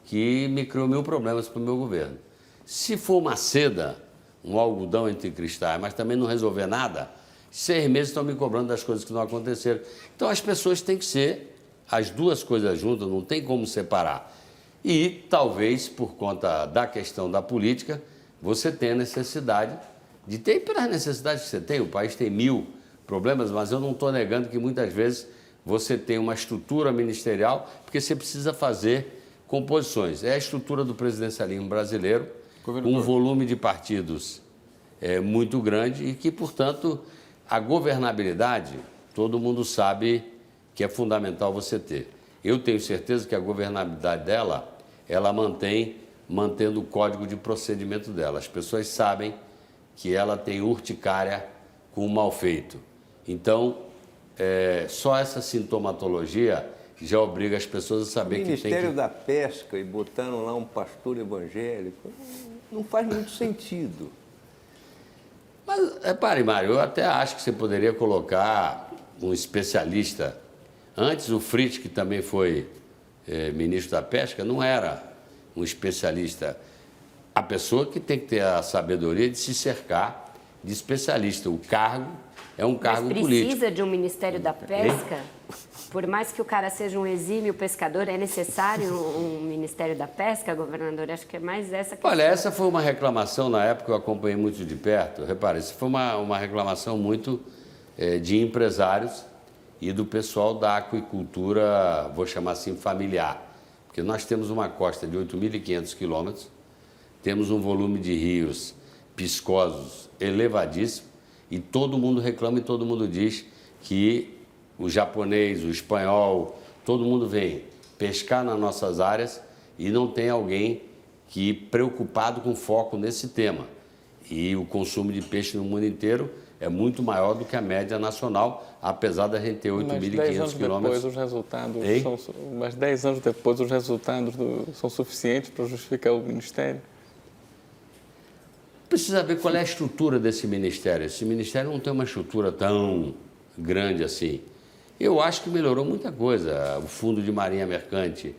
que me criou 1000 problemas para o meu governo. Se for uma seda, um algodão entre cristais, mas também não resolver nada, 6 meses estão me cobrando das coisas que não aconteceram. Então, as pessoas têm que ser as duas coisas juntas, não tem como separar. E, talvez, por conta da questão da política, você tenha necessidade de ter, pelas necessidades que você tem, o país tem 1000 problemas, mas eu não estou negando que muitas vezes você tem uma estrutura ministerial, porque você precisa fazer composições. É a estrutura do presidencialismo brasileiro, um volume de partidos muito grande e que, portanto, a governabilidade, todo mundo sabe que é fundamental você ter. Eu tenho certeza que a governabilidade dela, ela mantendo o código de procedimento dela. As pessoas sabem que ela tem urticária com o mal feito. Então, só essa sintomatologia já obriga as pessoas a saber que tem que... Ministério da Pesca e botaram lá um pastor evangélico, não faz muito sentido. Mas, repare, Mário, eu até acho que você poderia colocar um especialista. Antes, o Fritz, que também foi ministro da Pesca, não era um especialista. A pessoa que tem que ter a sabedoria de se cercar de especialista. O cargo é um cargo político. Mas precisa de um Ministério da Pesca? Por mais que o cara seja um exímio pescador, é necessário um Ministério da Pesca, governador? Acho que é mais essa questão. Olha, essa foi uma reclamação, na época eu acompanhei muito de perto. Repare, isso foi uma reclamação muito de empresários e do pessoal da aquicultura, vou chamar assim, familiar. Porque nós temos uma costa de 8.500 quilômetros, temos um volume de rios piscosos elevadíssimo e todo mundo reclama e todo mundo diz que o japonês, o espanhol, todo mundo vem pescar nas nossas áreas e não tem alguém que preocupado com foco nesse tema. E o consumo de peixe no mundo inteiro é muito maior do que a média nacional, apesar da gente ter 8.500 quilômetros. Mas 10 anos depois os resultados são suficientes para justificar o Ministério? Precisa ver qual é a estrutura desse Ministério. Esse Ministério não tem uma estrutura tão grande assim. Eu acho que melhorou muita coisa. O Fundo de Marinha Mercante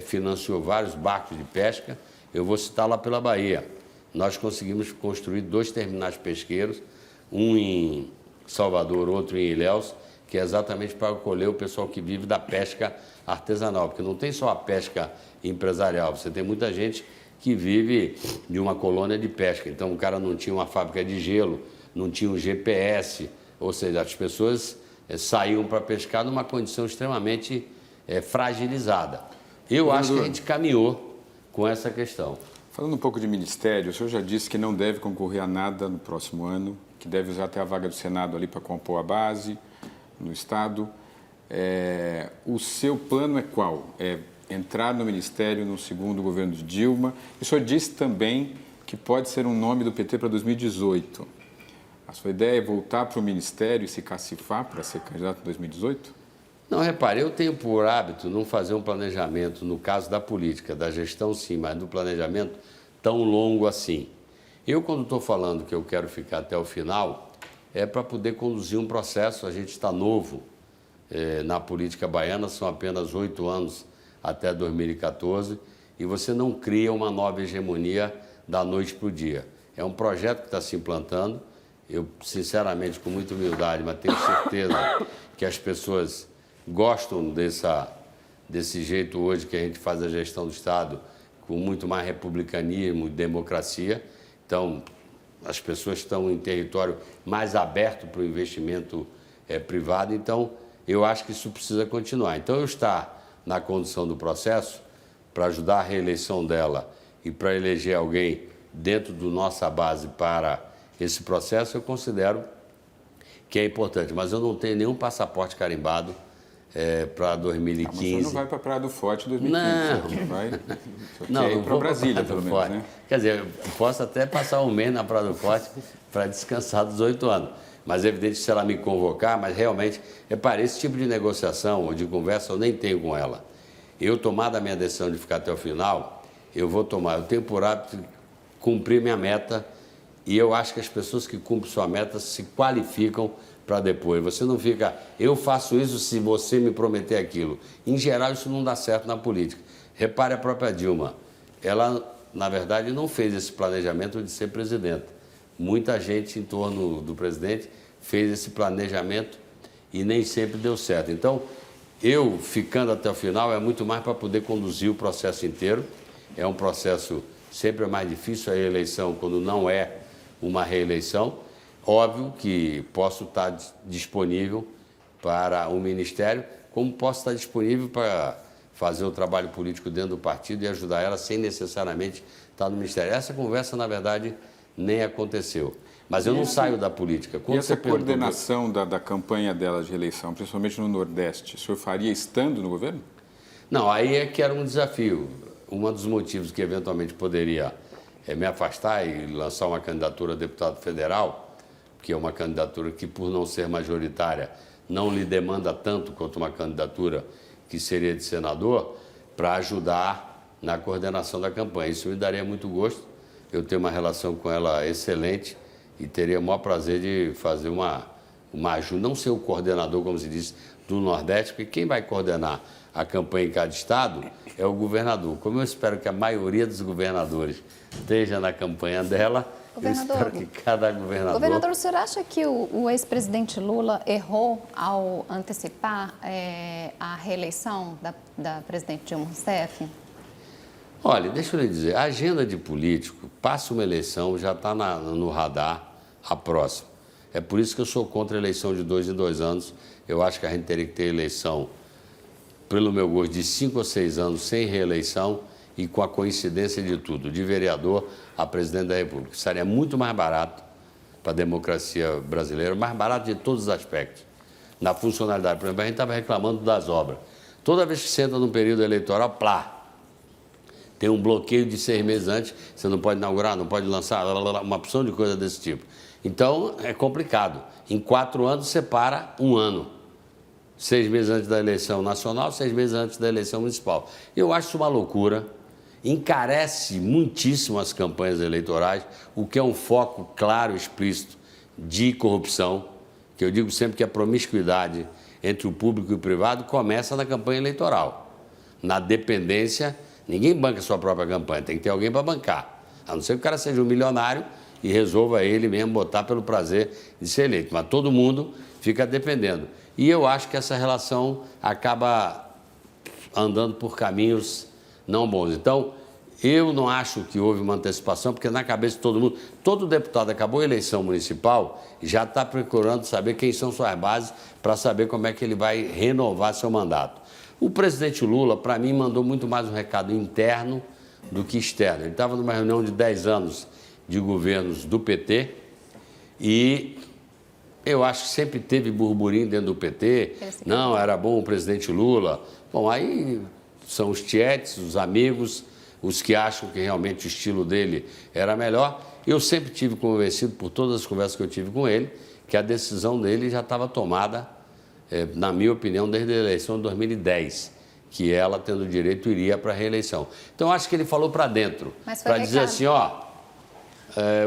financiou vários barcos de pesca. Eu vou citar lá pela Bahia. Nós conseguimos construir 2 terminais pesqueiros, um em Salvador, outro em Ilhéus, que é exatamente para acolher o pessoal que vive da pesca artesanal, porque não tem só a pesca empresarial, você tem muita gente que vive de uma colônia de pesca. Então, o cara não tinha uma fábrica de gelo, não tinha um GPS, ou seja, as pessoas saíam para pescar numa condição extremamente fragilizada. Eu acho que a gente caminhou com essa questão. Falando um pouco de ministério, o senhor já disse que não deve concorrer a nada no próximo ano, que deve usar até a vaga do Senado ali para compor a base no Estado. O seu plano é qual? É entrar no ministério no segundo governo de Dilma. O senhor disse também que pode ser um nome do PT para 2018. A sua ideia é voltar para o ministério e se cacifar para ser candidato em 2018? Não, repare, eu tenho por hábito não fazer um planejamento, no caso da política, da gestão sim, mas do planejamento tão longo assim. Eu, quando estou falando que eu quero ficar até o final, é para poder conduzir um processo. A gente está novo na política baiana, são apenas 8 anos até 2014, e você não cria uma nova hegemonia da noite para o dia. É um projeto que está se implantando. Eu, sinceramente, com muita humildade, mas tenho certeza que as pessoas gostam desse jeito hoje que a gente faz a gestão do Estado, com muito mais republicanismo e democracia. Então, as pessoas estão em território mais aberto para o investimento privado. Então, eu acho que isso precisa continuar. Então, eu estar na condução do processo para ajudar a reeleição dela e para eleger alguém dentro da nossa base para esse processo, eu considero que é importante. Mas eu não tenho nenhum passaporte carimbado para 2015. Mas você não vai para a Praia do Forte em 2015. Não vai para Brasília, pelo menos, né? Quer dizer, eu posso até passar um mês na Praia do Forte para descansar dos 8 anos. Mas é evidente que se ela me convocar, mas realmente, repare, esse tipo de negociação ou de conversa eu nem tenho com ela. Eu, tomada a minha decisão de ficar até o final, eu vou tomar. Eu tenho por hábito cumprir minha meta e eu acho que as pessoas que cumprem sua meta se qualificam para depois. Você não fica, eu faço isso se você me prometer aquilo. Em geral, isso não dá certo na política. Repare a própria Dilma. Ela, na verdade, não fez esse planejamento de ser presidenta. muita gente em torno do presidente fez esse planejamento e nem sempre deu certo. Então, eu ficando até o final é muito mais para poder conduzir o processo inteiro. É um processo sempre mais difícil a eleição quando não é uma reeleição. Óbvio que posso estar disponível para o Ministério, como posso estar disponível para fazer o trabalho político dentro do partido e ajudar ela sem necessariamente estar no Ministério. Essa conversa, na verdade, nem aconteceu. Mas eu não saio da política. E essa coordenação da campanha dela de reeleição, principalmente no Nordeste, o senhor faria estando no governo? Não, aí é que era um desafio. Um dos motivos que eventualmente poderia me afastar e lançar uma candidatura a deputado federal, que é uma candidatura que, por não ser majoritária, não lhe demanda tanto quanto uma candidatura que seria de senador, para ajudar na coordenação da campanha. Isso me daria muito gosto. Eu tenho uma relação com ela excelente e teria o maior prazer de fazer uma ajuda, não ser o coordenador, como se diz, do Nordeste, porque quem vai coordenar a campanha em cada estado é o governador. Como eu espero que a maioria dos governadores esteja na campanha dela, eu espero que cada governador... Governador, o senhor acha que o ex-presidente Lula errou ao antecipar a reeleição da presidente Dilma Rousseff? Olha, deixa eu lhe dizer, a agenda de político, passa uma eleição, já está no radar a próxima. É por isso que eu sou contra a eleição de 2 em 2 anos. Eu acho que a gente teria que ter eleição, pelo meu gosto, de 5 ou 6 anos sem reeleição e com a coincidência de tudo, de vereador a presidente da República. Seria muito mais barato para a democracia brasileira, mais barato de todos os aspectos. Na funcionalidade, por exemplo, a gente estava reclamando das obras. Toda vez que você entra num período eleitoral, plá, tem um bloqueio de 6 meses antes, você não pode inaugurar, não pode lançar, uma opção de coisa desse tipo. Então, é complicado. Em 4 anos, você para 1 ano. 6 meses antes da eleição nacional, 6 meses antes da eleição municipal. Eu acho isso uma loucura. Encarece muitíssimo as campanhas eleitorais, o que é um foco claro e explícito de corrupção, que eu digo sempre que a promiscuidade entre o público e o privado começa na campanha eleitoral. Na dependência, ninguém banca a sua própria campanha, tem que ter alguém para bancar. A não ser que o cara seja um milionário e resolva ele mesmo botar pelo prazer de ser eleito. Mas todo mundo fica dependendo. E eu acho que essa relação acaba andando por caminhos não bons. Então, eu não acho que houve uma antecipação, porque na cabeça de todo mundo, todo deputado acabou a eleição municipal e já está procurando saber quem são suas bases para saber como é que ele vai renovar seu mandato. O presidente Lula, para mim, mandou muito mais um recado interno do que externo. Ele estava numa reunião de 10 anos de governos do PT e eu acho que sempre teve burburinho dentro do PT. Não, era bom o presidente Lula. Bom, aí são os tietes, os amigos, os que acham que realmente o estilo dele era melhor. Eu sempre tive convencido, por todas as conversas que eu tive com ele, que a decisão dele já estava tomada, na minha opinião, desde a eleição de 2010, que ela, tendo direito, iria para a reeleição. Então, acho que ele falou para dentro, para dizer assim, ó,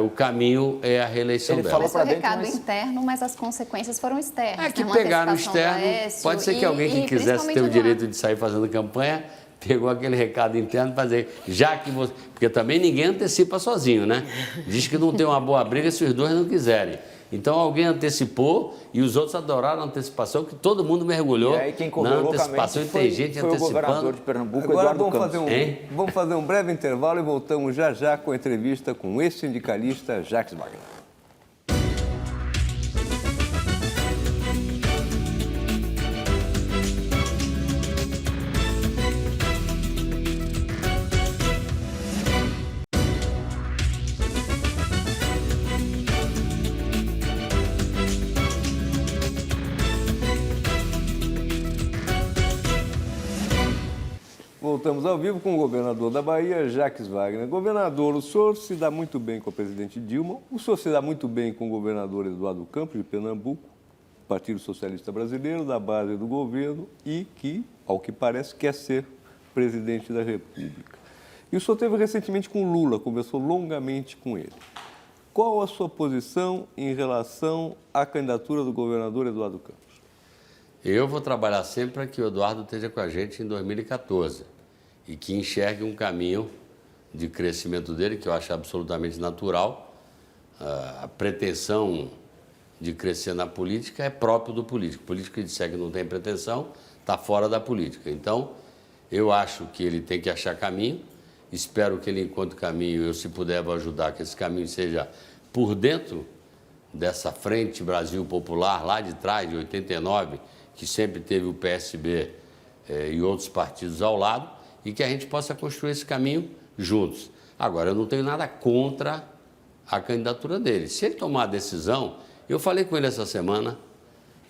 o caminho é a reeleição dela. Falou para dentro, recado interno, mas as consequências foram externas. É que pegaram o externo, pode ser que alguém que quisesse ter o direito de sair fazendo campanha, pegou aquele recado interno para dizer, já que você... Porque também ninguém antecipa sozinho, né? Diz que não tem uma boa briga se os dois não quiserem. Então alguém antecipou e os outros adoraram a antecipação, que todo mundo mergulhou na antecipação. E tem gente antecipando. Foi o governador de Pernambuco, Agora Eduardo Campos. Vamos fazer um breve intervalo e voltamos já já com a entrevista com o ex-sindicalista Jacques Wagner. Voltamos ao vivo com o governador da Bahia, Jacques Wagner. Governador, o senhor se dá muito bem com a presidente Dilma, o senhor se dá muito bem com o governador Eduardo Campos, de Pernambuco, Partido Socialista Brasileiro, da base do governo e que, ao que parece, quer ser presidente da República. E o senhor esteve recentemente com o Lula, conversou longamente com ele. Qual a sua posição em relação à candidatura do governador Eduardo Campos? Eu vou trabalhar sempre para que o Eduardo esteja com a gente em 2014 e que enxergue um caminho de crescimento dele, que eu acho absolutamente natural, a pretensão de crescer na política é próprio do político. O político que disser que não tem pretensão está fora da política. Então, eu acho que ele tem que achar caminho, espero que ele encontre caminho, eu, se puder, vou ajudar que esse caminho seja por dentro dessa frente Brasil Popular, lá de trás, de 89, que sempre teve o PSB e outros partidos ao lado, e que a gente possa construir esse caminho juntos. Agora, eu não tenho nada contra a candidatura dele. Se ele tomar a decisão, eu falei com ele essa semana,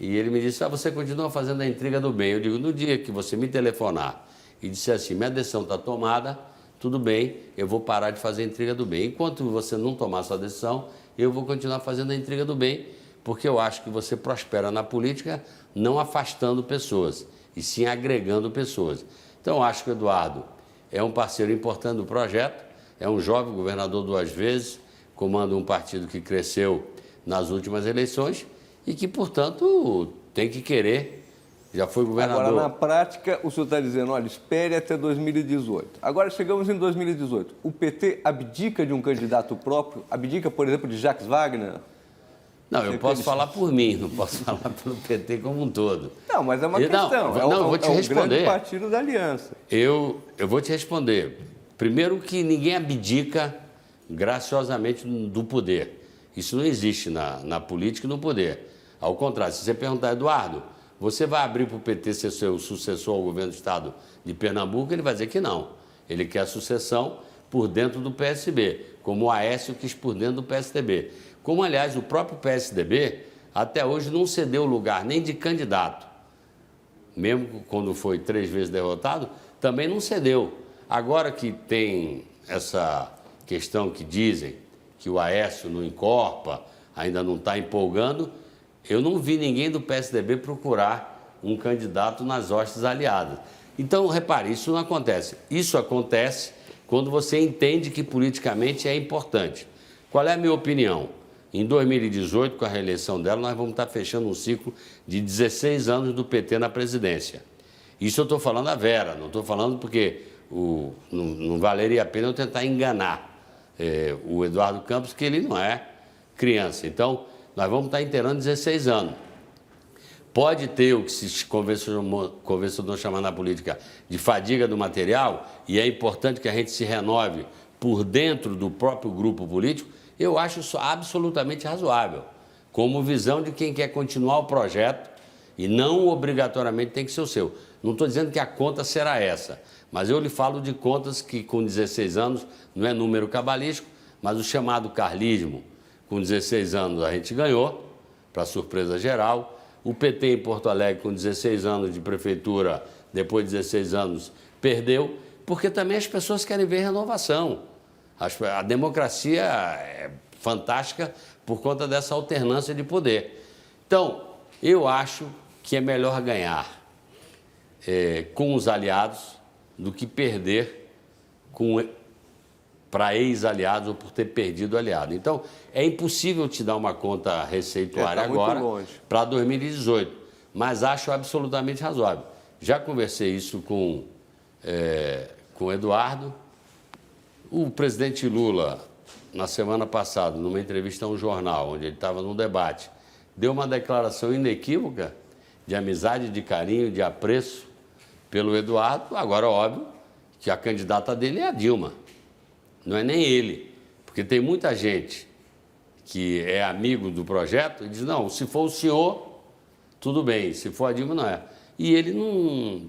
e ele me disse, você continua fazendo a intriga do bem. Eu digo, no dia que você me telefonar e disser assim, minha decisão está tomada, tudo bem, eu vou parar de fazer a intriga do bem. Enquanto você não tomar sua decisão, eu vou continuar fazendo a intriga do bem, porque eu acho que você prospera na política não afastando pessoas, e sim agregando pessoas. Então, eu acho que o Eduardo é um parceiro importante do projeto, é um jovem governador 2 vezes, comanda um partido que cresceu nas últimas eleições e que, portanto, tem que querer, já foi governador. Agora, na prática, o senhor está dizendo, olha, espere até 2018. Agora, chegamos em 2018. O PT abdica de um candidato próprio? Abdica, por exemplo, de Jacques Wagner? Não, eu posso falar por mim, não posso falar pelo PT como um todo. Não, mas é uma questão. Eu vou te responder. É o grande partido da aliança. Eu vou te responder. Primeiro que ninguém abdica graciosamente do poder. Isso não existe na política e no poder. Ao contrário, se você perguntar, Eduardo, você vai abrir para o PT ser seu sucessor ao governo do Estado de Pernambuco? Ele vai dizer que não. Ele quer a sucessão por dentro do PSB, como o Aécio quis por dentro do PSDB. Como, aliás, o próprio PSDB até hoje não cedeu lugar nem de candidato. Mesmo quando foi 3 vezes derrotado, também não cedeu. Agora que tem essa questão que dizem que o Aécio não encorpa, ainda não está empolgando, eu não vi ninguém do PSDB procurar um candidato nas hostes aliadas. Então, repare, isso não acontece. Isso acontece quando você entende que politicamente é importante. Qual é a minha opinião? Em 2018, com a reeleição dela, nós vamos estar fechando um ciclo de 16 anos do PT na presidência. Isso eu estou falando a Vera, não estou falando porque não valeria a pena eu tentar enganar o Eduardo Campos, que ele não é criança. Então, nós vamos estar inteirando 16 anos. Pode ter o que se convencionou chamar na política de fadiga do material, e é importante que a gente se renove por dentro do próprio grupo político. Eu acho isso absolutamente razoável, como visão de quem quer continuar o projeto e não obrigatoriamente tem que ser o seu. Não estou dizendo que a conta será essa, mas eu lhe falo de contas que com 16 anos não é número cabalístico, mas o chamado carlismo, com 16 anos a gente ganhou, para surpresa geral. O PT em Porto Alegre, com 16 anos de prefeitura, depois de 16 anos, perdeu, porque também as pessoas querem ver renovação. A democracia é fantástica por conta dessa alternância de poder. Então, eu acho que é melhor ganhar com os aliados do que perder para ex-aliados ou por ter perdido aliado. Então, é impossível te dar uma conta receituária agora para 2018, mas acho absolutamente razoável. Já conversei isso com o Eduardo. O presidente Lula, na semana passada, numa entrevista a um jornal, onde ele estava num debate, deu uma declaração inequívoca de amizade, de carinho, de apreço pelo Eduardo. Agora, óbvio que a candidata dele é a Dilma, não é nem ele, porque tem muita gente que é amigo do projeto e diz, não, se for o senhor, tudo bem, se for a Dilma, não é. E ele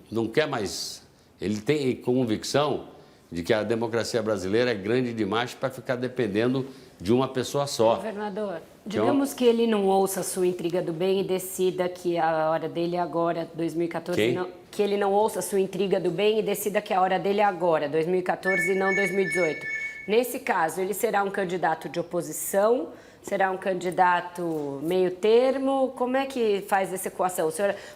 não quer mais, ele tem convicção de que a democracia brasileira é grande demais para ficar dependendo de uma pessoa só. Governador, digamos que ele não ouça a sua intriga do bem e decida que a hora dele é agora, 2014, que ele não ouça a sua intriga do bem e decida que a hora dele é agora, 2014 e não 2018. Nesse caso, ele será um candidato de oposição? Será um candidato meio termo? Como é que faz essa equação?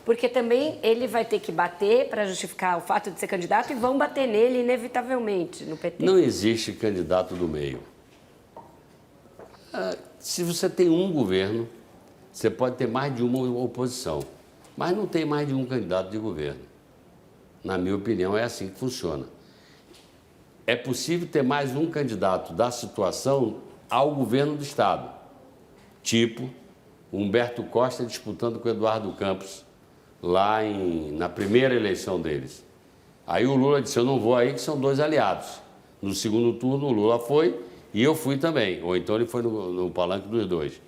Porque também ele vai ter que bater para justificar o fato de ser candidato e vão bater nele inevitavelmente no PT. Não existe candidato do meio. Se você tem um governo, você pode ter mais de uma oposição, mas não tem mais de um candidato de governo. Na minha opinião, é assim que funciona. É possível ter mais um candidato da situação ao governo do Estado. Tipo, Humberto Costa disputando com o Eduardo Campos, lá na primeira eleição deles. Aí o Lula disse, eu não vou aí, que são 2 aliados. No segundo turno, o Lula foi e eu fui também. Ou então ele foi no palanque dos 2.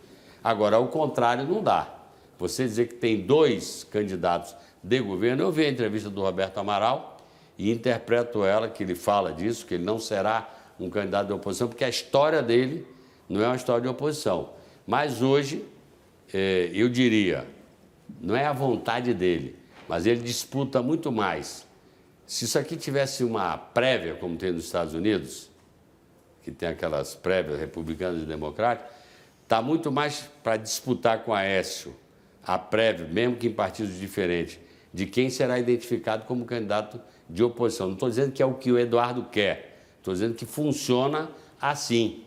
Agora, ao contrário, não dá. Você dizer que tem 2 candidatos de governo, eu vi a entrevista do Roberto Amaral e interpreto ela, que ele fala disso, que ele não será um candidato de oposição, porque a história dele não é uma história de oposição. Mas hoje, eu diria, não é a vontade dele, mas ele disputa muito mais. Se isso aqui tivesse uma prévia, como tem nos Estados Unidos, que tem aquelas prévias republicanas e democráticas, está muito mais para disputar com Aécio a prévia, mesmo que em partidos diferentes, de quem será identificado como candidato de oposição. Não estou dizendo que é o que o Eduardo quer, estou dizendo que funciona assim.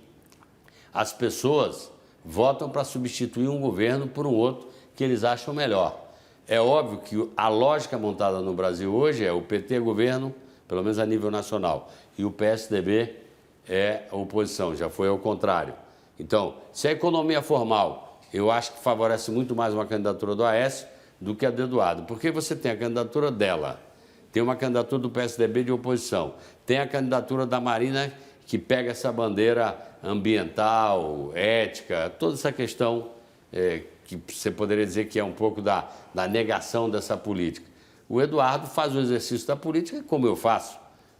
As pessoas votam para substituir um governo por um outro que eles acham melhor. É óbvio que a lógica montada no Brasil hoje é o PT governo, pelo menos a nível nacional, e o PSDB é a oposição, já foi ao contrário. Então, se a economia formal, eu acho que favorece muito mais uma candidatura do Aécio do que a do Eduardo, porque você tem a candidatura dela, tem uma candidatura do PSDB de oposição, tem a candidatura da Marina que pega essa bandeira ambiental, ética, toda essa questão que você poderia dizer que é um pouco da negação dessa política. O Eduardo faz o exercício da política como eu faço,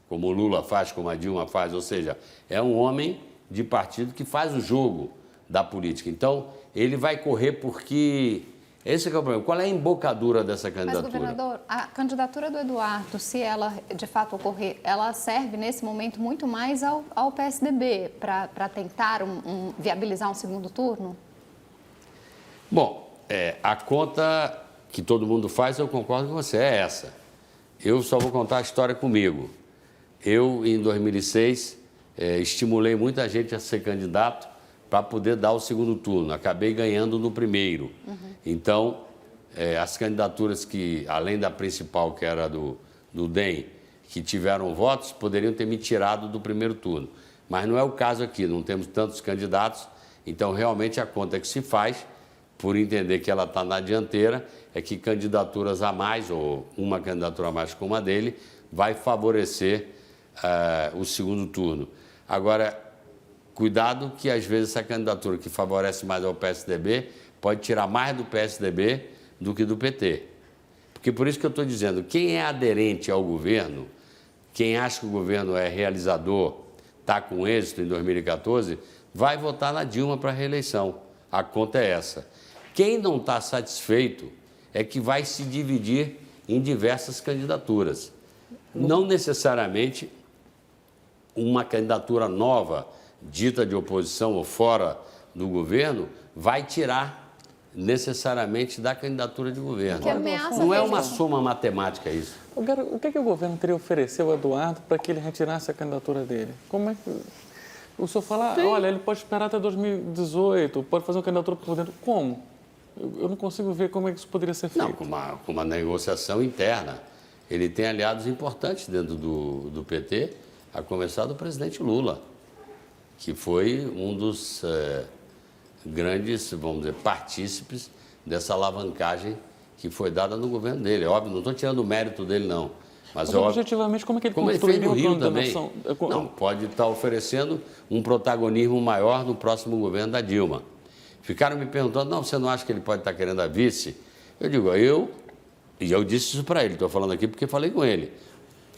como o Lula faz, como a Dilma faz, ou seja, é um homem de partido que faz o jogo da política. Então, ele vai correr porque... Esse é o problema. Qual é a embocadura dessa candidatura? Mas, governador, a candidatura do Eduardo, se ela de fato ocorrer, ela serve nesse momento muito mais ao PSDB para tentar viabilizar um segundo turno? Bom, a conta que todo mundo faz, eu concordo com você, é essa. Eu só vou contar a história comigo. Eu, em 2006, estimulei muita gente a ser candidato para poder dar o segundo turno. Acabei ganhando no primeiro. Então, as candidaturas que, além da principal, que era do DEM, que tiveram votos, poderiam ter me tirado do primeiro turno. Mas não é o caso aqui, não temos tantos candidatos, então realmente a conta que se faz, por entender que ela está na dianteira, é que candidaturas a mais, ou uma candidatura a mais como a dele, vai favorecer o segundo turno. Agora, cuidado que às vezes essa candidatura que favorece mais ao PSDB pode tirar mais do PSDB do que do PT. Porque por isso que eu estou dizendo, quem é aderente ao governo, quem acha que o governo é realizador, está com êxito em 2014, vai votar na Dilma para a reeleição. A conta é essa. Quem não está satisfeito é que vai se dividir em diversas candidaturas. Não necessariamente uma candidatura nova, dita de oposição ou fora do governo, vai tirar necessariamente da candidatura de governo. Não é uma soma matemática isso. O que o governo teria oferecido ao Eduardo para que ele retirasse a candidatura dele? Como é que... O senhor fala, olha, ele pode esperar até 2018, pode fazer uma candidatura por dentro. Como? Eu não consigo ver como é que isso poderia ser feito. Não, com uma negociação interna. Ele tem aliados importantes dentro do PT, a começar do presidente Lula, que foi um dos grandes, vamos dizer, partícipes dessa alavancagem que foi dada no governo dele. É óbvio, não estou tirando o mérito dele, não. Mas objetivamente, como é que ele construiria um plano da também? Nação? Não, pode estar oferecendo um protagonismo maior no próximo governo da Dilma. Ficaram me perguntando, não, você não acha que ele pode estar querendo a vice? Eu digo, eu disse isso para ele, estou falando aqui porque falei com ele.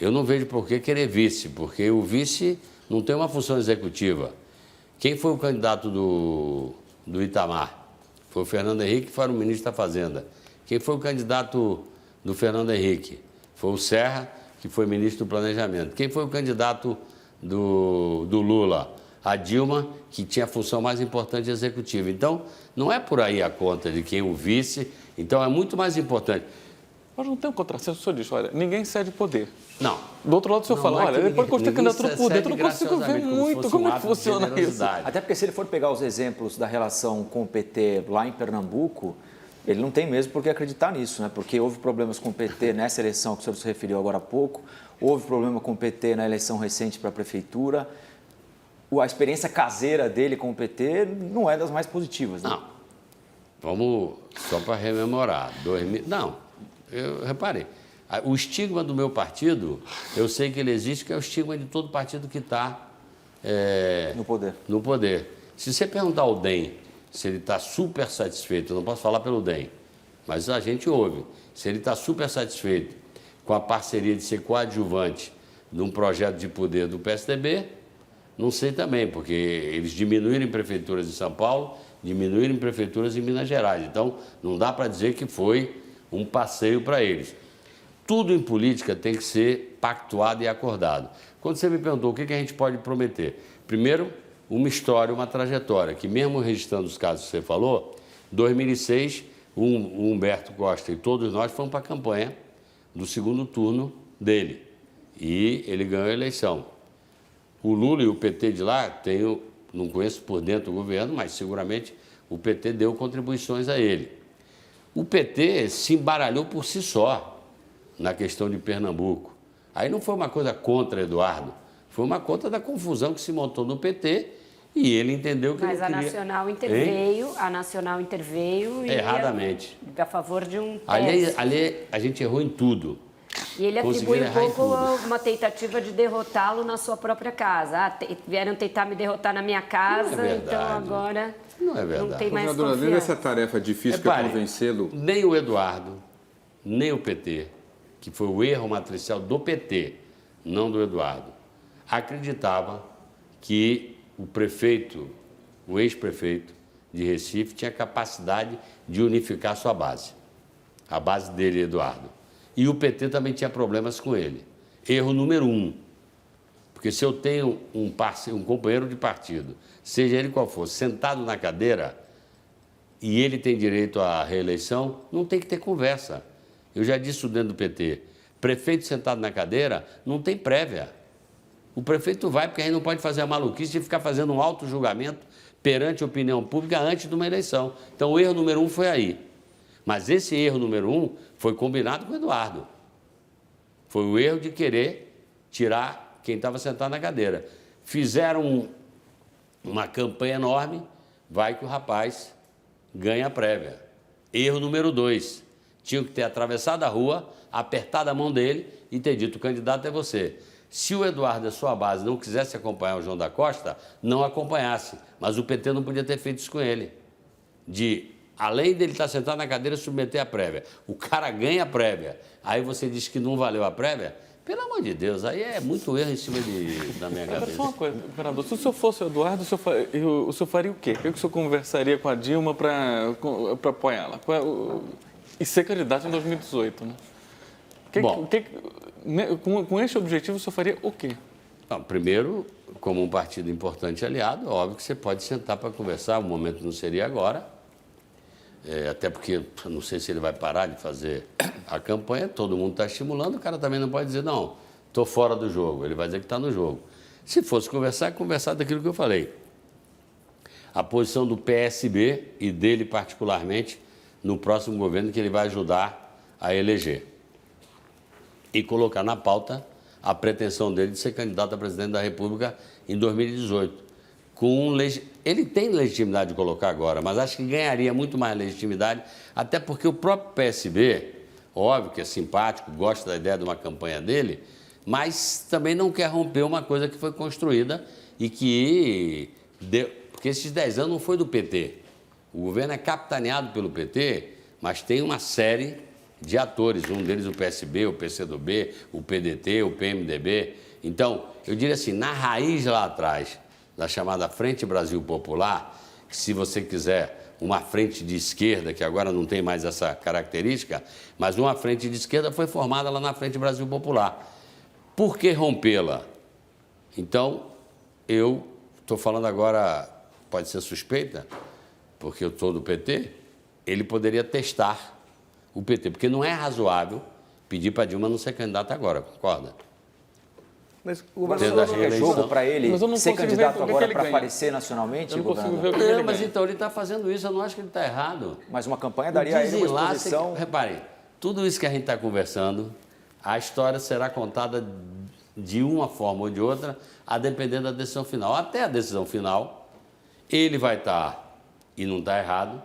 Eu não vejo por que querer vice, porque o vice não tem uma função executiva. Quem foi o candidato do Itamar? Foi o Fernando Henrique, que foi o ministro da Fazenda. Quem foi o candidato do Fernando Henrique? Foi o Serra, que foi ministro do Planejamento. Quem foi o candidato do Lula? A Dilma, que tinha a função mais importante executiva. Então, não é por aí a conta de quem o vice. Então, é muito mais importante. Mas não tem um contrassenso, o senhor diz, olha, ninguém cede poder. Não. Do outro lado, o senhor fala, olha, depois que eu tenho candidatura por dentro, eu não consigo ver muito como é que funciona isso. Até porque se ele for pegar os exemplos da relação com o PT lá em Pernambuco, ele não tem mesmo por que acreditar nisso, né? Porque houve problemas com o PT nessa eleição que o senhor se referiu agora há pouco, houve problema com o PT na eleição recente para a prefeitura. a experiência caseira dele com o PT não é das mais positivas, né? Não. Vamos, só para rememorar. Reparem, o estigma do meu partido, eu sei que ele existe, que é o estigma de todo partido que está no poder. Se você perguntar ao DEM se ele está super satisfeito, eu não posso falar pelo DEM, mas a gente ouve, se ele está super satisfeito com a parceria de ser coadjuvante de um projeto de poder do PSDB, não sei também, porque eles diminuíram prefeituras de São Paulo, diminuíram prefeituras em Minas Gerais. Então, não dá para dizer que foi um passeio para eles. Tudo em política tem que ser pactuado e acordado. Quando você me perguntou o que a gente pode prometer, primeiro, uma história, uma trajetória, que mesmo registrando os casos que você falou, em 2006, o Humberto Costa e todos nós fomos para a campanha do segundo turno dele. E ele ganhou a eleição. O Lula e o PT de lá, não conheço por dentro do governo, mas seguramente o PT deu contribuições a ele. O PT se embaralhou por si só na questão de Pernambuco. Aí não foi uma coisa contra Eduardo, foi uma conta da confusão que se montou no PT e ele entendeu que Mas não queria... a Nacional interveio erradamente. A favor de um Ali a gente errou em tudo. E ele atribui um pouco uma tentativa de derrotá-lo na sua própria casa. Vieram tentar me derrotar na minha casa, então agora não é verdade. Não tem mais Governador, além dessa tarefa difícil que é convencê-lo... Nem o Eduardo, nem o PT, que foi o erro matricial do PT, não do Eduardo, acreditava que o ex-prefeito de Recife, tinha capacidade de unificar sua base. A base dele, Eduardo. E o PT também tinha problemas com ele. Erro número 1. Porque se eu tenho um companheiro de partido, seja ele qual for, sentado na cadeira, e ele tem direito à reeleição, não tem que ter conversa. Eu já disse isso dentro do PT. Prefeito sentado na cadeira não tem prévia. O prefeito vai porque a gente não pode fazer a maluquice de ficar fazendo um auto-julgamento perante a opinião pública antes de uma eleição. Então, o erro número 1 foi aí. Mas esse erro número 1 foi combinado com o Eduardo. Foi o erro de querer tirar quem estava sentado na cadeira. Fizeram uma campanha enorme, vai que o rapaz ganha a prévia. Erro número 2. Tinham que ter atravessado a rua, apertado a mão dele e ter dito: o candidato é você. Se o Eduardo, a sua base, não quisesse acompanhar o João da Costa, não acompanhasse. Mas o PT não podia ter feito isso com ele. Além dele estar sentado na cadeira, submeter a prévia. O cara ganha a prévia. Aí você diz que não valeu a prévia? Pelo amor de Deus, aí é muito erro em cima da minha cabeça. Só uma coisa, governador, se o senhor fosse o Eduardo, o senhor faria o quê? O que o senhor conversaria com a Dilma para apoiá-la? E ser candidato em 2018, né? Com este objetivo, o senhor faria o quê? Não, primeiro, como um partido importante aliado, óbvio que você pode sentar para conversar, o momento não seria agora, até porque não sei se ele vai parar de fazer a campanha, todo mundo está estimulando, o cara também não pode dizer: não, estou fora do jogo, ele vai dizer que está no jogo. Se fosse conversar daquilo que eu falei. A posição do PSB e dele particularmente no próximo governo que ele vai ajudar a eleger. E colocar na pauta a pretensão dele de ser candidato a presidente da República em 2018. Ele tem legitimidade de colocar agora, mas acho que ganharia muito mais legitimidade, até porque o próprio PSB, óbvio que é simpático, gosta da ideia de uma campanha dele, mas também não quer romper uma coisa que foi construída e que deu... Porque esses 10 anos não foi do PT. O governo é capitaneado pelo PT, mas tem uma série de atores, um deles o PSB, o PCdoB, o PDT, o PMDB. Então, eu diria assim, na raiz lá atrás, da chamada Frente Brasil Popular, que se você quiser uma frente de esquerda, que agora não tem mais essa característica, mas uma frente de esquerda foi formada lá na Frente Brasil Popular. Por que rompê-la? Então, eu estou falando agora, pode ser suspeita, porque eu estou do PT, ele poderia testar o PT, porque não é razoável pedir para Dilma não ser candidata agora, concorda? Mas o governador não é jogo para ele ser candidato agora para aparecer nacionalmente, governador? Não, mas então ele está fazendo isso, eu não acho que ele está errado. Mas uma campanha daria a ele uma exposição... Reparem, tudo isso que a gente está conversando, a história será contada de uma forma ou de outra, a depender da decisão final. Até a decisão final, ele vai estar, e não está errado,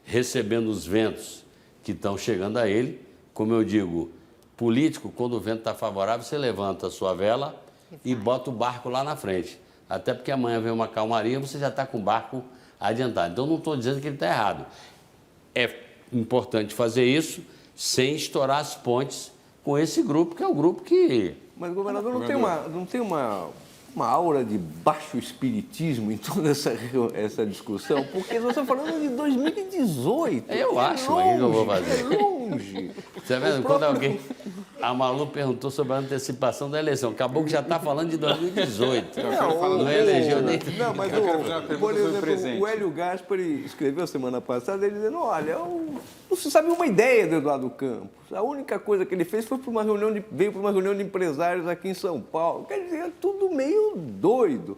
recebendo os ventos que estão chegando a ele. Como eu digo, político, quando o vento está favorável, você levanta a sua vela e bota o barco lá na frente. Até porque amanhã vem uma calmaria, você já está com o barco adiantado. Então, não estou dizendo que ele está errado. É importante fazer isso sem estourar as pontes com esse grupo, que é o grupo que... Mas, governador, não tem uma aura de baixo espiritismo em toda essa discussão? Porque nós estamos falando de 2018. Eu acho, mas o que eu vou fazer? É longe. Você vê, quando alguém... A Malu perguntou sobre a antecipação da eleição. Acabou que já está falando de 2018. Não elegeu nem... Não, mas, por exemplo, o Hélio Gaspari escreveu semana passada, ele dizendo, olha, não se sabe uma ideia do Eduardo Campos. A única coisa que ele fez foi veio para uma reunião de empresários aqui em São Paulo. Quer dizer, é tudo meio doido.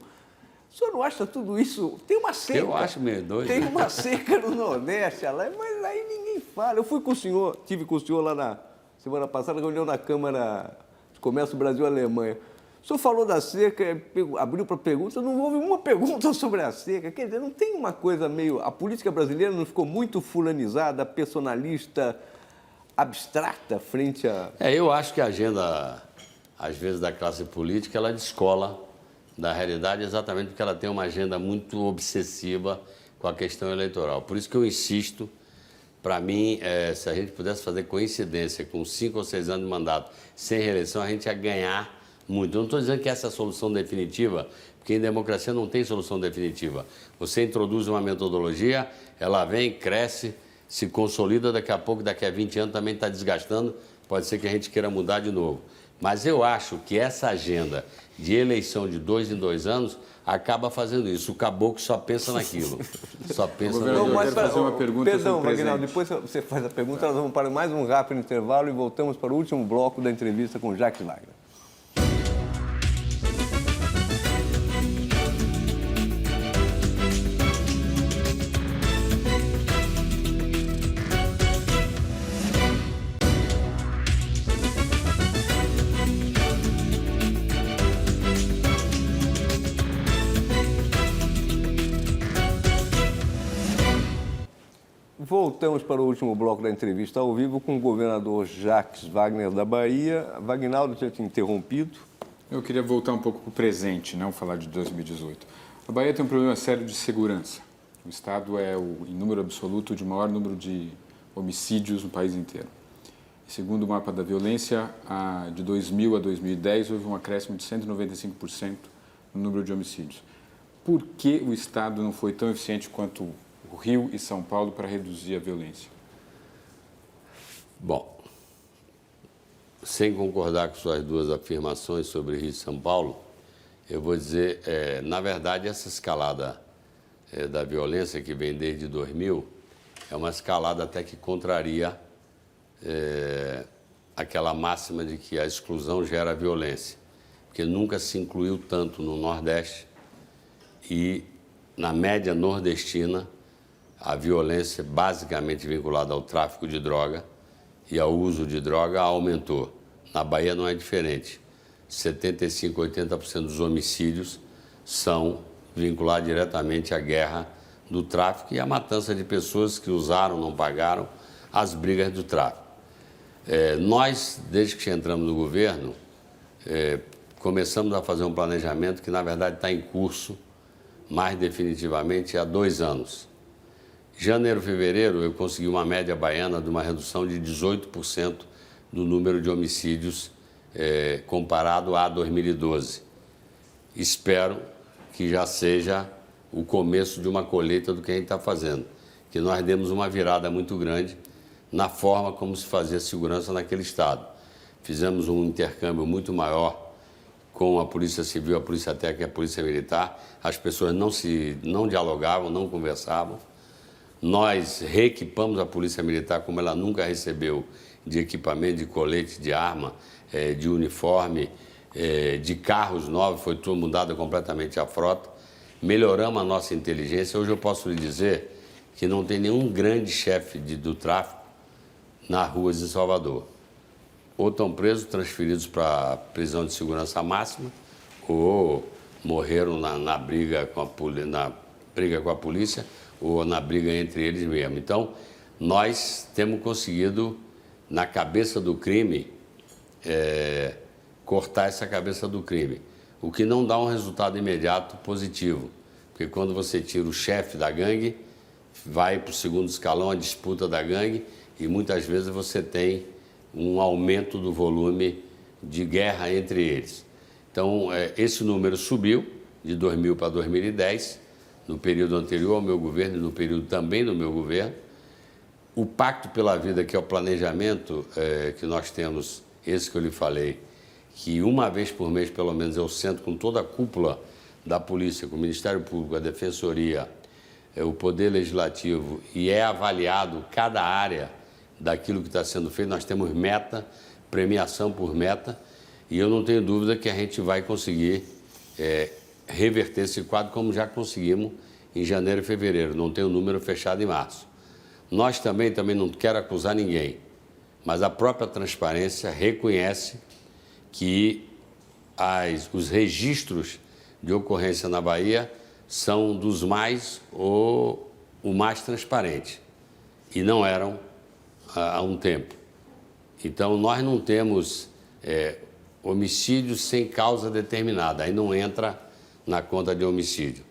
O senhor não acha tudo isso? Tem uma seca. Eu acho meio doido. Tem uma seca no Nordeste, mas aí ninguém fala. Eu fui com o senhor, tive com o senhor lá na semana passada, reunião na Câmara de Comércio Brasil-Alemanha. O senhor falou da seca, abriu para perguntas, não houve uma pergunta sobre a seca. Quer dizer, não tem uma coisa meio... A política brasileira não ficou muito fulanizada, personalista, abstrata frente a... Eu acho que a agenda, às vezes, da classe política, ela descola da realidade exatamente porque ela tem uma agenda muito obsessiva com a questão eleitoral. Por isso que eu insisto, para mim, se a gente pudesse fazer coincidência com 5 ou 6 anos de mandato sem reeleição, a gente ia ganhar muito. Eu não estou dizendo que essa é a solução definitiva, porque em democracia não tem solução definitiva. Você introduz uma metodologia, ela vem, cresce, se consolida, daqui a pouco, daqui a 20 anos também está desgastando, pode ser que a gente queira mudar de novo. Mas eu acho que essa agenda de eleição de 2 em 2 anos acaba fazendo isso. O caboclo só pensa naquilo. Só pensa naquilo. Eu quero fazer uma pergunta Perdão, sobre o presente. Aguinaldo, depois você faz a pergunta, nós vamos para mais um rápido intervalo e voltamos para o último bloco da entrevista com Jacques Wagner. Voltamos para o último bloco da entrevista ao vivo com o governador Jacques Wagner da Bahia. Aguinaldo, tinha te interrompido. Eu queria voltar um pouco para o presente, não falar de 2018. A Bahia tem um problema sério de segurança. O Estado é, em número absoluto, de maior número de homicídios no país inteiro. E segundo o mapa da violência, de 2000 a 2010, houve um acréscimo de 195% no número de homicídios. Por que o Estado não foi tão eficiente quanto o Rio e São Paulo para reduzir a violência? Bom, sem concordar com suas duas afirmações sobre Rio e São Paulo, eu vou dizer, na verdade, essa escalada da violência que vem desde 2000 é uma escalada até que contraria aquela máxima de que a exclusão gera violência, porque nunca se incluiu tanto no Nordeste e na média nordestina a violência basicamente vinculada ao tráfico de droga e ao uso de droga aumentou. Na Bahia não é diferente. 75%, 80% dos homicídios são vinculados diretamente à guerra do tráfico e à matança de pessoas que usaram, não pagaram, as brigas do tráfico. Nós, desde que entramos no governo, começamos a fazer um planejamento que, na verdade, está em curso mais definitivamente há 2 anos. Janeiro, fevereiro, eu consegui uma média baiana de uma redução de 18% do número de homicídios comparado a 2012. Espero que já seja o começo de uma colheita do que a gente está fazendo, que nós demos uma virada muito grande na forma como se fazia segurança naquele estado. Fizemos um intercâmbio muito maior com a Polícia Civil, a Polícia Técnica e a Polícia Militar. As pessoas não dialogavam, não conversavam. Nós reequipamos a Polícia Militar como ela nunca recebeu de equipamento, de colete, de arma, de uniforme, de carros novos, foi tudo mudada completamente a frota. Melhoramos a nossa inteligência. Hoje eu posso lhe dizer que não tem nenhum grande chefe do tráfico nas ruas de Salvador. ou estão presos, transferidos para prisão de segurança máxima, ou morreram na briga com a polícia, ou na briga entre eles mesmos. Então, nós temos conseguido, na cabeça do crime, cortar essa cabeça do crime, o que não dá um resultado imediato positivo, porque quando você tira o chefe da gangue, vai para o segundo escalão a disputa da gangue e muitas vezes você tem um aumento do volume de guerra entre eles. Então, esse número subiu de 2000 para 2010, no período anterior ao meu governo e no período também do meu governo. O Pacto pela Vida, que é o planejamento que nós temos, esse que eu lhe falei, que uma vez por mês, pelo menos, eu sento com toda a cúpula da polícia, com o Ministério Público, a Defensoria, o Poder Legislativo, e é avaliado cada área daquilo que está sendo feito. Nós temos meta, premiação por meta, e eu não tenho dúvida que a gente vai conseguir reverter esse quadro, como já conseguimos em janeiro e fevereiro. Não tem o número fechado em março. Nós também não quero acusar ninguém, mas a própria transparência reconhece que os registros de ocorrência na Bahia são dos mais ou o mais transparente, e não eram há um tempo. Então, nós não temos homicídio sem causa determinada, aí não entra na conta de homicídio.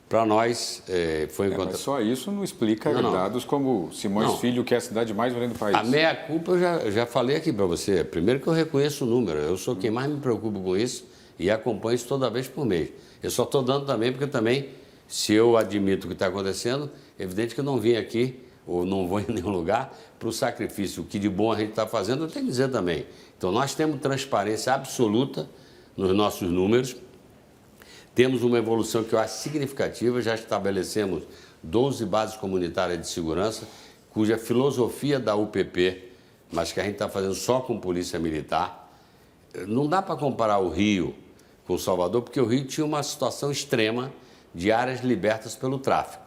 Para nós, foi encontrado... Mas só isso não explica dados como Simões Filho, que é a cidade mais violenta do país. A meia-culpa eu já falei aqui para você. Primeiro que eu reconheço o número, eu sou quem mais me preocupa com isso e acompanho isso toda vez por mês. Eu só estou dando também porque também, se eu admito o que está acontecendo, é evidente que eu não vim aqui, ou não vou em nenhum lugar, para o sacrifício. O que de bom a gente está fazendo, eu tenho que dizer também. Então, nós temos transparência absoluta nos nossos números. Temos uma evolução que eu acho significativa, já estabelecemos 12 bases comunitárias de segurança, cuja filosofia da UPP, mas que a gente está fazendo só com polícia militar. Não dá para comparar o Rio com Salvador, porque o Rio tinha uma situação extrema de áreas libertas pelo tráfico.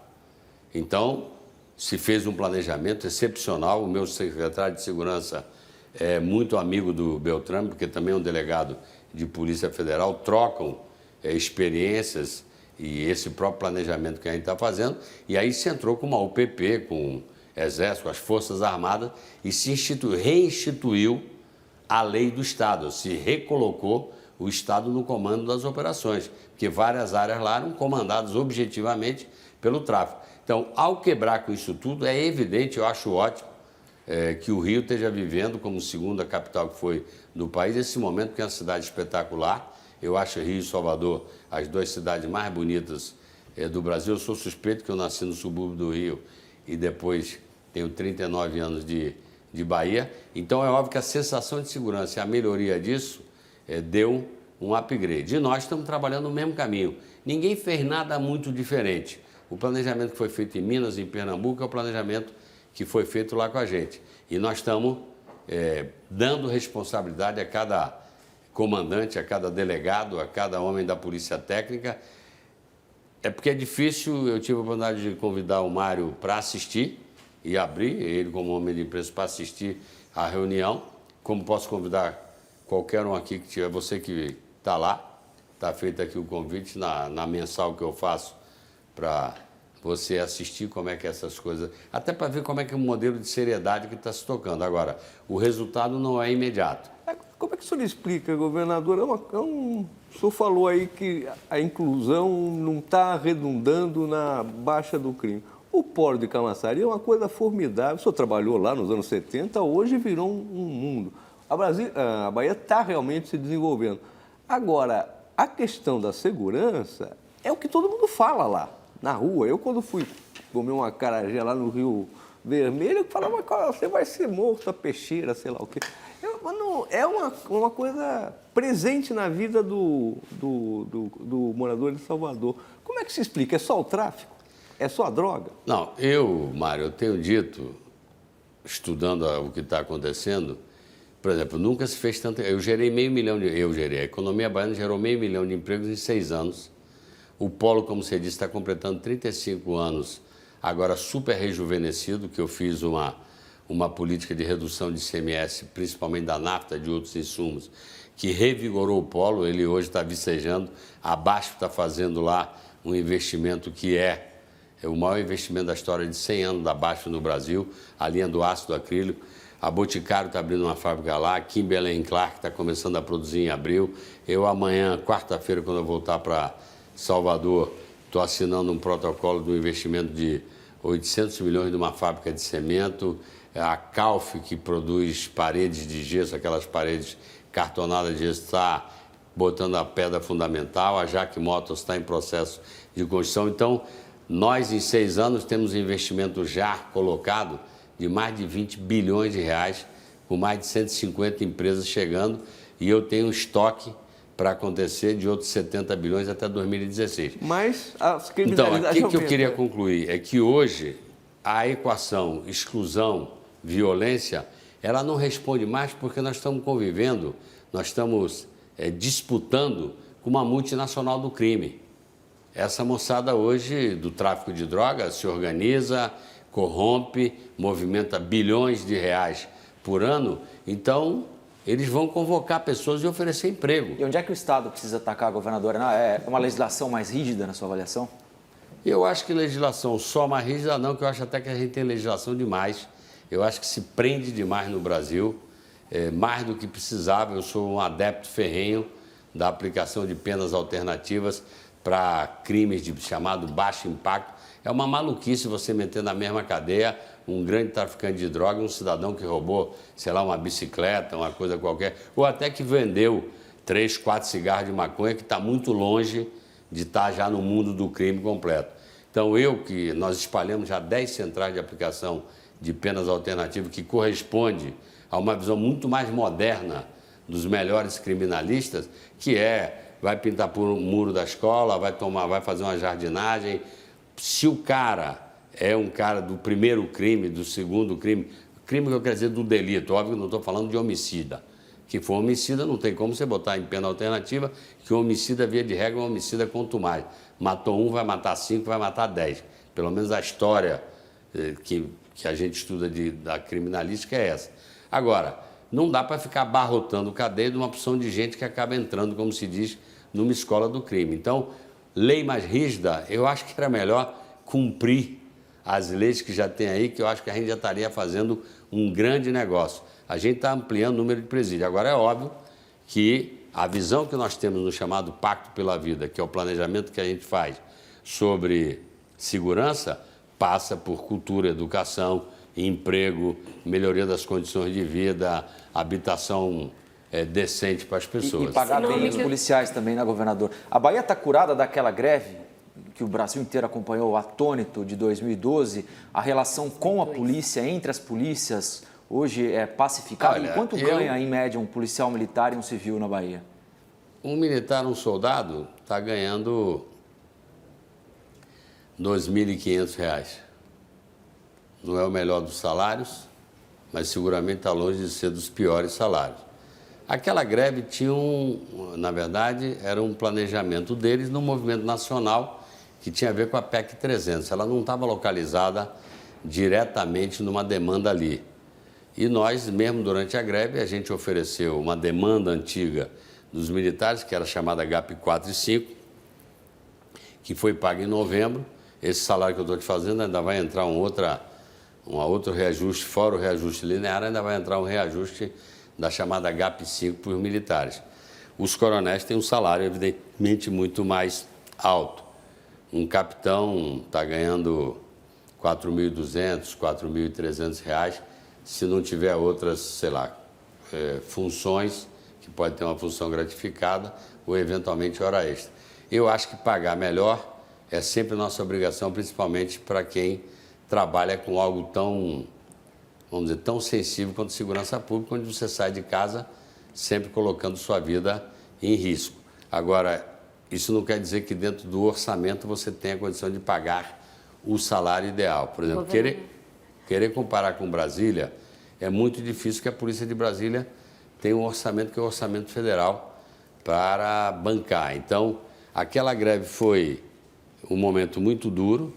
Então, se fez um planejamento excepcional. O meu secretário de Segurança é muito amigo do Beltrame, porque também é um delegado de Polícia Federal, trocam experiências e esse próprio planejamento que a gente está fazendo, e aí se entrou com uma UPP, com o Exército, com as Forças Armadas, e se reinstituiu a lei do Estado, se recolocou o Estado no comando das operações, porque várias áreas lá eram comandadas objetivamente pelo tráfico. Então, ao quebrar com isso tudo, é evidente, eu acho ótimo, que o Rio esteja vivendo como segunda capital que foi do país, esse momento que é uma cidade espetacular. Eu acho Rio e Salvador as duas cidades mais bonitas do Brasil. Eu sou suspeito que eu nasci no subúrbio do Rio e depois tenho 39 anos de Bahia. Então, é óbvio que a sensação de segurança e a melhoria disso deu um upgrade. E nós estamos trabalhando no mesmo caminho. Ninguém fez nada muito diferente. O planejamento que foi feito em Minas, em Pernambuco, é o planejamento que foi feito lá com a gente. E nós estamos dando responsabilidade a cada comandante, a cada delegado, a cada homem da Polícia Técnica. É porque é difícil. Eu tive a oportunidade de convidar o Mário para assistir e abrir, ele como homem de imprensa, para assistir à reunião. Como posso convidar qualquer um aqui que tiver, você que está lá, está feito aqui o convite na mensal que eu faço para você assistir como é que essas coisas... Até para ver como é que é o modelo de seriedade que está se tocando. Agora, o resultado não é imediato. Como é que o senhor explica, governador? O senhor falou aí que a inclusão não está redundando na baixa do crime. O Polo de Camaçari é uma coisa formidável. O senhor trabalhou lá nos anos 70, hoje virou um mundo. A Bahia está realmente se desenvolvendo. Agora, a questão da segurança é o que todo mundo fala lá, na rua. Eu, quando fui comer uma acarajé lá no Rio Vermelho, eu falava, você vai ser morto, a peixeira, sei lá o quê. É uma coisa presente na vida do morador de Salvador. Como é que se explica? É só o tráfico? É só a droga? Não, Mário, eu tenho dito, estudando o que está acontecendo, por exemplo, nunca se fez tanto... a economia baiana gerou 500 mil de empregos em 6 anos. O Polo, como você disse, está completando 35 anos, agora super rejuvenescido, que eu fiz uma política de redução de ICMS, principalmente da nafta e de outros insumos, que revigorou o polo. Ele hoje está vicejando, a BASF está fazendo lá um investimento que é o maior investimento da história de 100 anos da BASF no Brasil, a linha do ácido acrílico. A Boticário está abrindo uma fábrica lá, a Kimberly Clark está começando a produzir em abril. Eu amanhã, quarta-feira, quando eu voltar para Salvador, estou assinando um protocolo de um investimento de 800 milhões de uma fábrica de cimento. A Calf, que produz paredes de gesso, aquelas paredes cartonadas de gesso, está botando a pedra fundamental. A Jaque Motors está em processo de construção. Então, nós, em 6 anos, temos investimento já colocado de mais de 20 bilhões de reais, com mais de 150 empresas chegando, e eu tenho um estoque para acontecer de outros 70 bilhões até 2016. Mas a Então, criminalidade o que eu queria concluir é que hoje a equação exclusão, violência, ela não responde mais porque nós estamos convivendo, nós estamos disputando com uma multinacional do crime. Essa moçada hoje do tráfico de drogas se organiza, corrompe, movimenta bilhões de reais por ano, então eles vão convocar pessoas e oferecer emprego. E onde é que o Estado precisa atacar, governadora? É uma legislação mais rígida na sua avaliação? Eu acho que legislação só mais rígida não, que eu acho até que a gente tem legislação demais. Eu acho que se prende demais no Brasil, mais do que precisava. Eu sou um adepto ferrenho da aplicação de penas alternativas para crimes de chamado baixo impacto. É uma maluquice você meter na mesma cadeia um grande traficante de droga, um cidadão que roubou, sei lá, uma bicicleta, uma coisa qualquer, ou até que vendeu 3, 4 cigarros de maconha, que está muito longe de estar já no mundo do crime completo. Então, nós espalhamos já 10 centrais de aplicação de penas alternativas, que corresponde a uma visão muito mais moderna dos melhores criminalistas, que vai pintar por um muro da escola, vai fazer uma jardinagem. Se o cara é um cara do primeiro crime, do segundo crime que eu quero dizer do delito, óbvio que não estou falando de homicida. Que for homicida, não tem como você botar em pena alternativa, que o homicida, via de regra, é um homicida contumaz. Matou 1, vai matar 5, vai matar 10. Pelo menos a história que a gente estuda da criminalística é essa. Agora, não dá para ficar abarrotando cadeia de uma opção de gente que acaba entrando, como se diz, numa escola do crime. Então, lei mais rígida, eu acho que era melhor cumprir as leis que já tem aí, que eu acho que a gente já estaria fazendo um grande negócio. A gente está ampliando o número de presídios. Agora, é óbvio que a visão que nós temos no chamado Pacto pela Vida, que é o planejamento que a gente faz sobre segurança, passa por cultura, educação, emprego, melhoria das condições de vida, habitação decente para as pessoas. E pagar bem os policiais também, né, governador? A Bahia está curada daquela greve que o Brasil inteiro acompanhou, atônito, de 2012. A relação com a polícia, entre as polícias, hoje é pacificada. Olha, Quanto ganha, em média, um policial militar e um civil na Bahia? Um militar, um soldado, está ganhando R$ 2.500. Não é o melhor dos salários, mas seguramente está longe de ser dos piores salários. Aquela greve tinha na verdade, era um planejamento deles no movimento nacional que tinha a ver com a PEC 300. Ela não estava localizada diretamente numa demanda ali. E nós, mesmo durante a greve, a gente ofereceu uma demanda antiga dos militares, que era chamada HAP 4 e 5, que foi paga em novembro. Esse salário que eu estou te fazendo ainda vai entrar um outro reajuste, fora o reajuste linear, ainda vai entrar um reajuste da chamada HAP 5 para os militares. Os coronéis têm um salário, evidentemente, muito mais alto. Um capitão está ganhando R$ 4.200, R$ 4.300, se não tiver outras, sei lá, funções, que pode ter uma função gratificada ou, eventualmente, hora extra. Eu acho que pagar melhor é sempre nossa obrigação, principalmente para quem trabalha com algo tão, vamos dizer, tão sensível quanto segurança pública, onde você sai de casa sempre colocando sua vida em risco. Agora, isso não quer dizer que dentro do orçamento você tenha condição de pagar o salário ideal. Por exemplo, querer comparar com Brasília é muito difícil, porque a Polícia de Brasília tem um orçamento que é o orçamento federal para bancar. Então, aquela greve foi um momento muito duro,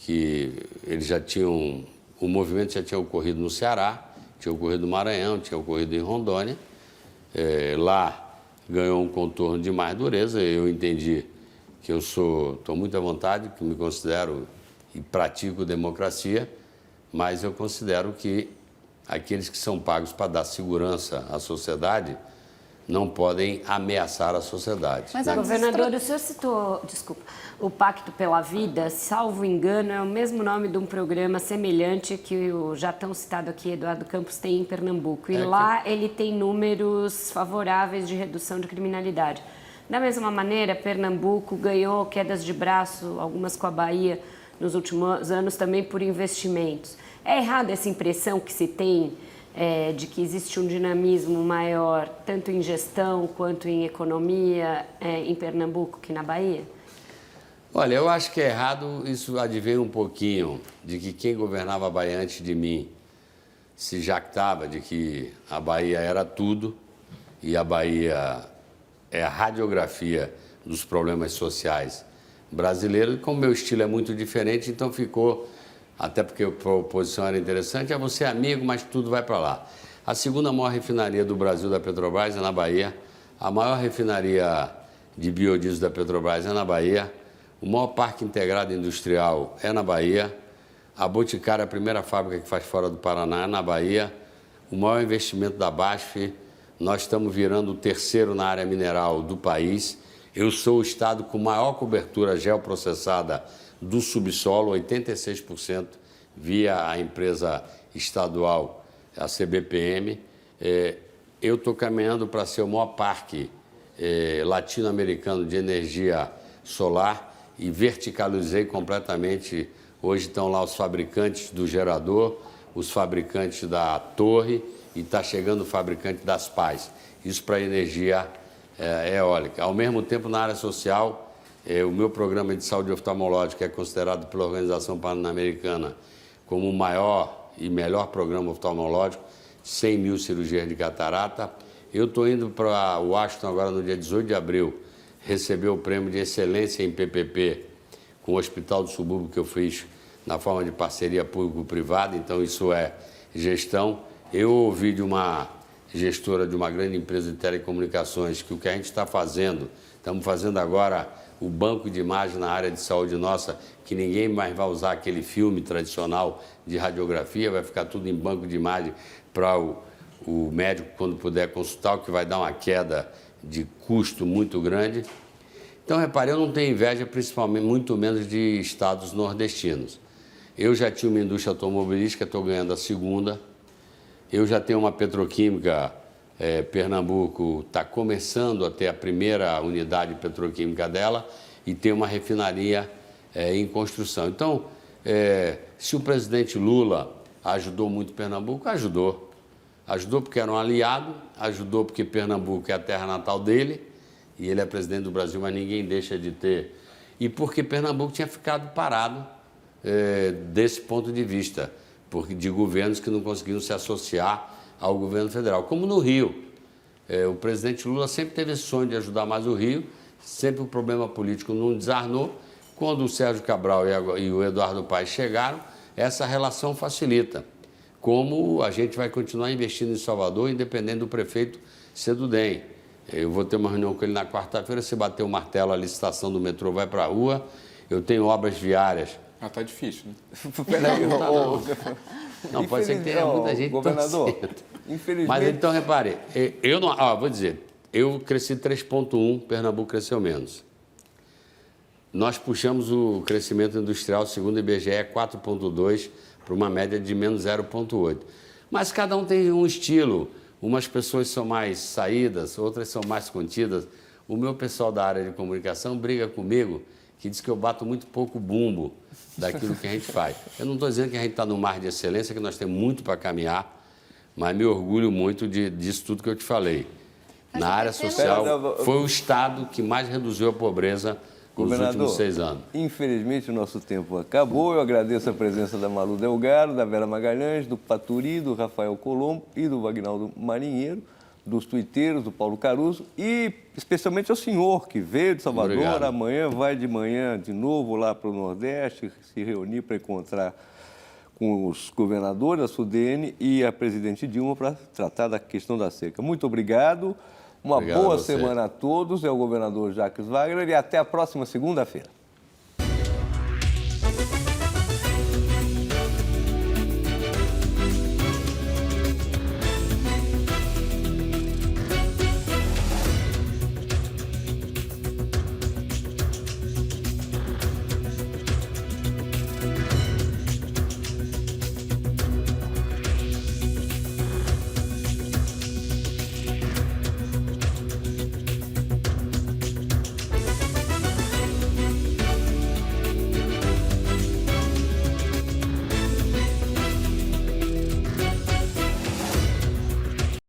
que eles já tinham o movimento já tinha ocorrido no Ceará, tinha ocorrido no Maranhão, tinha ocorrido em Rondônia. Lá ganhou um contorno de mais dureza. Eu entendi que eu estou muito à vontade, que me considero e pratico democracia, mas eu considero que aqueles que são pagos para dar segurança à sociedade não podem ameaçar a sociedade. Mas, governador, o senhor citou, desculpa, o Pacto pela Vida, salvo engano, é o mesmo nome de um programa semelhante que o já tão citado aqui, Eduardo Campos, tem em Pernambuco. E lá ele tem números favoráveis de redução de criminalidade. Da mesma maneira, Pernambuco ganhou quedas de braço, algumas com a Bahia, nos últimos anos também por investimentos. É errada essa impressão que se tem de que existe um dinamismo maior, tanto em gestão quanto em economia, em Pernambuco que na Bahia? Olha, eu acho que é errado, isso advém um pouquinho de que quem governava a Bahia antes de mim se jactava de que a Bahia era tudo e a Bahia é a radiografia dos problemas sociais brasileiros. Como meu estilo é muito diferente, então ficou... Até porque a oposição era interessante, você é amigo, mas tudo vai para lá. A segunda maior refinaria do Brasil, da Petrobras, é na Bahia. A maior refinaria de biodiesel da Petrobras é na Bahia. O maior parque integrado industrial é na Bahia. A Boticário, a primeira fábrica que faz fora do Paraná, é na Bahia. O maior investimento da BASF, nós estamos virando o terceiro na área mineral do país. Eu sou o estado com maior cobertura geoprocessada do subsolo, 86% via a empresa estadual, a CBPM. Eu estou caminhando para ser o maior parque latino-americano de energia solar e verticalizei completamente. Hoje estão lá os fabricantes do gerador, os fabricantes da torre e está chegando o fabricante das pás. Isso para energia eólica. Ao mesmo tempo, na área social, o meu programa de saúde oftalmológica é considerado pela Organização Pan-Americana como o maior e melhor programa oftalmológico, 100 mil cirurgias de catarata. Eu estou indo para Washington agora no dia 18 de abril, receber o prêmio de excelência em PPP com o Hospital do Subúrbio que eu fiz na forma de parceria público-privada, então isso é gestão. Eu ouvi de uma gestora de uma grande empresa de telecomunicações que o que a gente está fazendo, estamos fazendo agora o banco de imagem na área de saúde nossa, que ninguém mais vai usar aquele filme tradicional de radiografia, vai ficar tudo em banco de imagem para o médico, quando puder consultar, o que vai dar uma queda de custo muito grande. Então, repare, eu não tenho inveja, principalmente, muito menos de estados nordestinos. Eu já tinha uma indústria automobilística, estou ganhando a segunda. Eu já tenho uma petroquímica, Pernambuco está começando a ter a primeira unidade petroquímica dela e tem uma refinaria em construção. Então, se o presidente Lula ajudou muito Pernambuco, ajudou. Ajudou porque era um aliado, ajudou porque Pernambuco é a terra natal dele e ele é presidente do Brasil, mas ninguém deixa de ter. E porque Pernambuco tinha ficado parado desse ponto de vista, de governos que não conseguiam se associar ao governo federal, como no Rio. O presidente Lula sempre teve esse sonho de ajudar mais o Rio, sempre o problema político não desarnou. Quando o Sérgio Cabral e o Eduardo Paes chegaram, essa relação facilita. Como a gente vai continuar investindo em Salvador, independente do prefeito ser do DEM. Eu vou ter uma reunião com ele na quarta-feira, se bater o martelo, a licitação do metrô vai para a rua. Eu tenho obras viárias. Tá difícil, né? Peraí, não, pode ser que tenha muita gente governador, torcendo. infelizmente... Mas então, repare, eu não... vou dizer, eu cresci 3,1, Pernambuco cresceu menos. Nós puxamos o crescimento industrial, segundo o IBGE, 4,2 para uma média de menos 0,8. Mas cada um tem um estilo. Umas pessoas são mais saídas, outras são mais contidas. O meu pessoal da área de comunicação briga comigo, que diz que eu bato muito pouco bumbo daquilo que a gente faz. Eu não estou dizendo que a gente está no mar de excelência, que nós temos muito para caminhar, mas me orgulho muito disso tudo que eu te falei. Mas na área social, foi o Estado que mais reduziu a pobreza nos últimos 6 anos. Infelizmente, o nosso tempo acabou. Eu agradeço a presença da Malu Delgado, da Vera Magalhães, do Paturi, do Rafael Colombo e do Wagnaldo Marinheiro, dos tuiteiros, do Paulo Caruso e especialmente ao senhor que veio de Salvador. Obrigado. Amanhã vai de manhã de novo lá para o Nordeste, se reunir para encontrar com os governadores, a SUDENE e a presidente Dilma para tratar da questão da seca. Muito obrigado, uma Obrigado boa a você. semana a todos, é o governador Jacques Wagner e até a próxima segunda-feira.